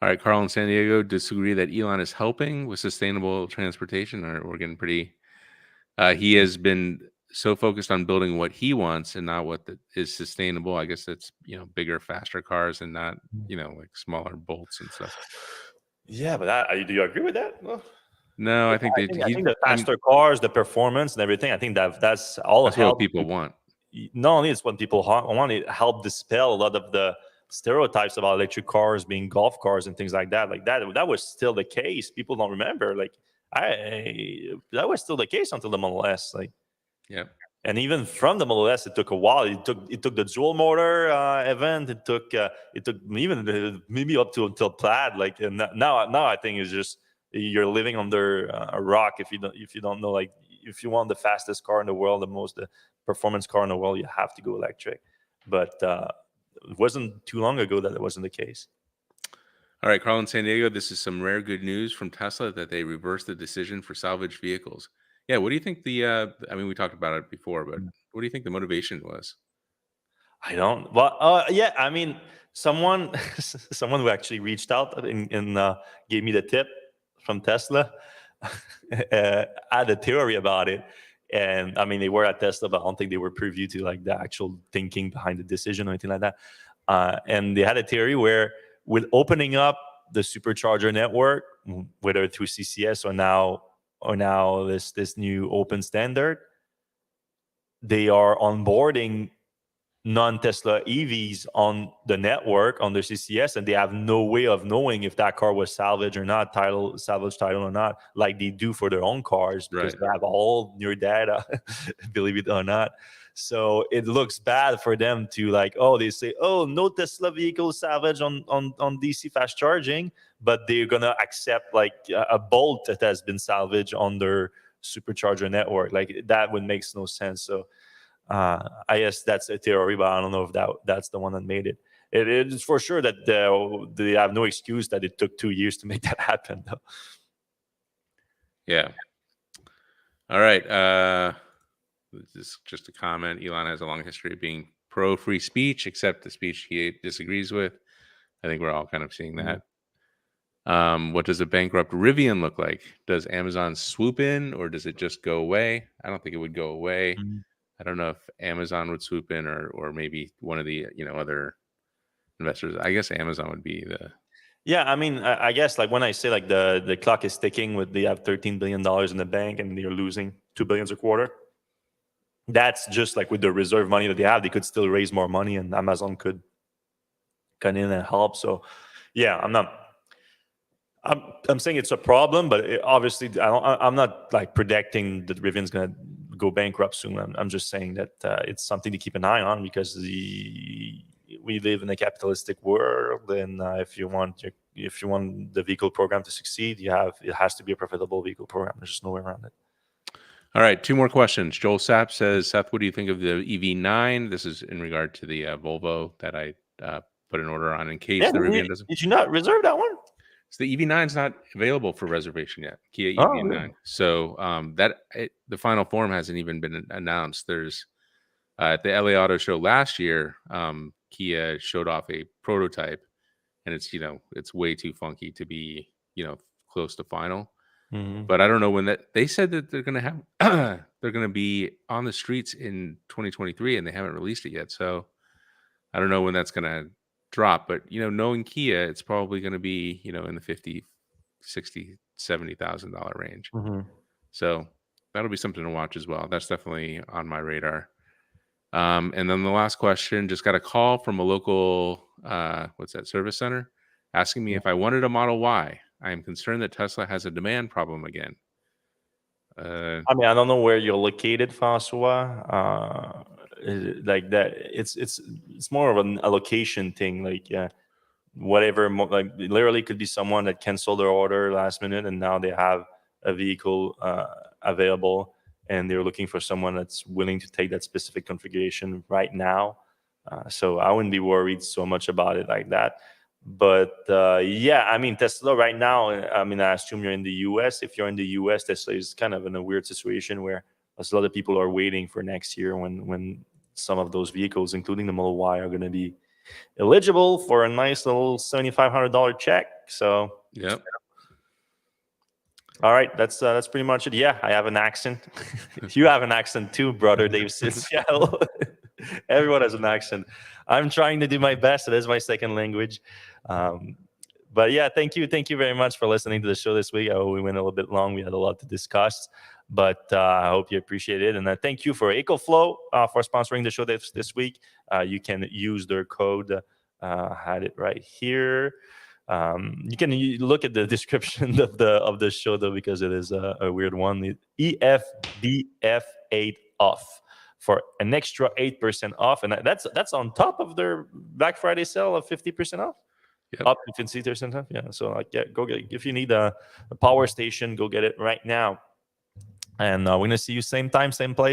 [SPEAKER 2] All right, Carl in San Diego disagree that Elon is helping with sustainable transportation. Or we're getting pretty. He has been so focused on building what he wants and not what is sustainable. I guess that's bigger, faster cars and not like smaller bolts and stuff.
[SPEAKER 1] Yeah, but do you agree with that? Well,
[SPEAKER 2] no, I think
[SPEAKER 1] I think the faster cars, the performance, and everything. I think that's all
[SPEAKER 2] that's what people want.
[SPEAKER 1] Not only is what people want, it help dispel a lot of the stereotypes about electric cars being golf cars and things like that. Like that was still the case. People don't remember. Like that was still the case until the Model S. Like,
[SPEAKER 2] yeah.
[SPEAKER 1] And even from the Model S, it took a while. It took the dual motor event. It took even maybe up to until Plaid. Like, and now I think it's just you're living under a rock if you don't know. Like, if you want the fastest car in the world, the performance car in the world, you have to go electric. But it wasn't too long ago that it wasn't the case.
[SPEAKER 2] All right, Carl in San Diego, this is some rare good news from Tesla that they reversed the decision for salvaged vehicles. Yeah, what do you think we talked about it before, but what do you think the motivation was?
[SPEAKER 1] I don't. Well, yeah, I mean, someone who actually reached out and gave me the tip from Tesla had a theory about it. And I mean, they were at Tesla, but I don't think they were privy to like the actual thinking behind the decision or anything like that. And they had a theory where, with opening up the supercharger network, whether through CCS or now this new open standard, they are onboarding non-Tesla EVs on the network on the CCS, and they have no way of knowing if that car was salvaged or not, salvage title or not, like they do for their own cars, because they have all your data, believe it or not. So it looks bad for them to they say, no Tesla vehicle salvage on DC fast charging, but they're gonna accept like a Bolt that has been salvaged on their supercharger network. Like, that would make no sense. So I guess that's a theory, but I don't know if that's the one that made it. It is for sure that they have no excuse that it took 2 years to make that happen, though.
[SPEAKER 2] Yeah. All right. This is just a comment. Elon has a long history of being pro free speech, except the speech he disagrees with. I think we're all kind of seeing that. What does a bankrupt Rivian look like? Does Amazon swoop in, or does it just go away? I don't think it would go away. I don't know if Amazon would swoop in, or maybe one of the other investors. I guess Amazon would be the.
[SPEAKER 1] Yeah, I mean, I guess like when I say like the clock is ticking, they have $13 billion in the bank and they're losing $2 billion a quarter. That's just like with the reserve money that they have, they could still raise more money, and Amazon could come in and help. So, yeah, I'm saying it's a problem, but obviously I'm not like predicting that Rivian's going to go bankrupt soon. I'm just saying that it's something to keep an eye on, because we live in a capitalistic world, and if you want the vehicle program to succeed, it has to be a profitable vehicle program. There's just no way around it.
[SPEAKER 2] All right, 2 more questions. Joel Sapp says, Seth, what do you think of the EV9? This is in regard to the Volvo that I put an order on in case the Rivian doesn't.
[SPEAKER 1] Did you not reserve that one?
[SPEAKER 2] So the EV9 is not available for reservation yet. Kia EV9. Really? So the final form hasn't even been announced. There's at the LA Auto Show last year, Kia showed off a prototype, and it's way too funky to be close to final. But I don't know when they said that they're going to have they're going to be on the streets in 2023, and they haven't released it yet. So I don't know when that's going to drop, but knowing Kia, it's probably going to be in the $50,000, $60,000, $70,000 range. So that'll be something to watch as well. That's definitely on my radar. And then the last question, just got a call from a local service center asking me if I wanted a Model Y. I am concerned that Tesla has a demand problem again.
[SPEAKER 1] I mean, I don't know where you're located, Francois. Like that, it's more of an allocation thing. Like, yeah, whatever. Like, literally, could be someone that canceled their order last minute, and now they have a vehicle available, and they're looking for someone that's willing to take that specific configuration right now. So I wouldn't be worried so much about it like that. But yeah, I mean, Tesla right now, I mean, I assume you're in the US. If you're in the US, Tesla is kind of in a weird situation where a lot of people are waiting for next year when some of those vehicles, including the Model Y, are going to be eligible for a nice little $7,500 check. So,
[SPEAKER 2] Yep.
[SPEAKER 1] all right, that's pretty much it. Yeah, I have an accent. You have an accent too, brother Dave Seattle. Everyone has an accent. I'm trying to do my best. It is my second language. But yeah, thank you very much for listening to the show this week. We went a little bit long. We had a lot to discuss, but I hope you appreciate it. And thank you for EcoFlow for sponsoring the show this week. You can use their code. I had it right here. You can look at the description of the show though, because it is a weird one. EFBF8 off for an extra 8% off, and that's on top of their Black Friday sale of 50% off.
[SPEAKER 2] Yep.
[SPEAKER 1] Up to 50% off. Yeah, so like, yeah, go get it. If you need a power station, go get it right now. And we're gonna see you same time, same place.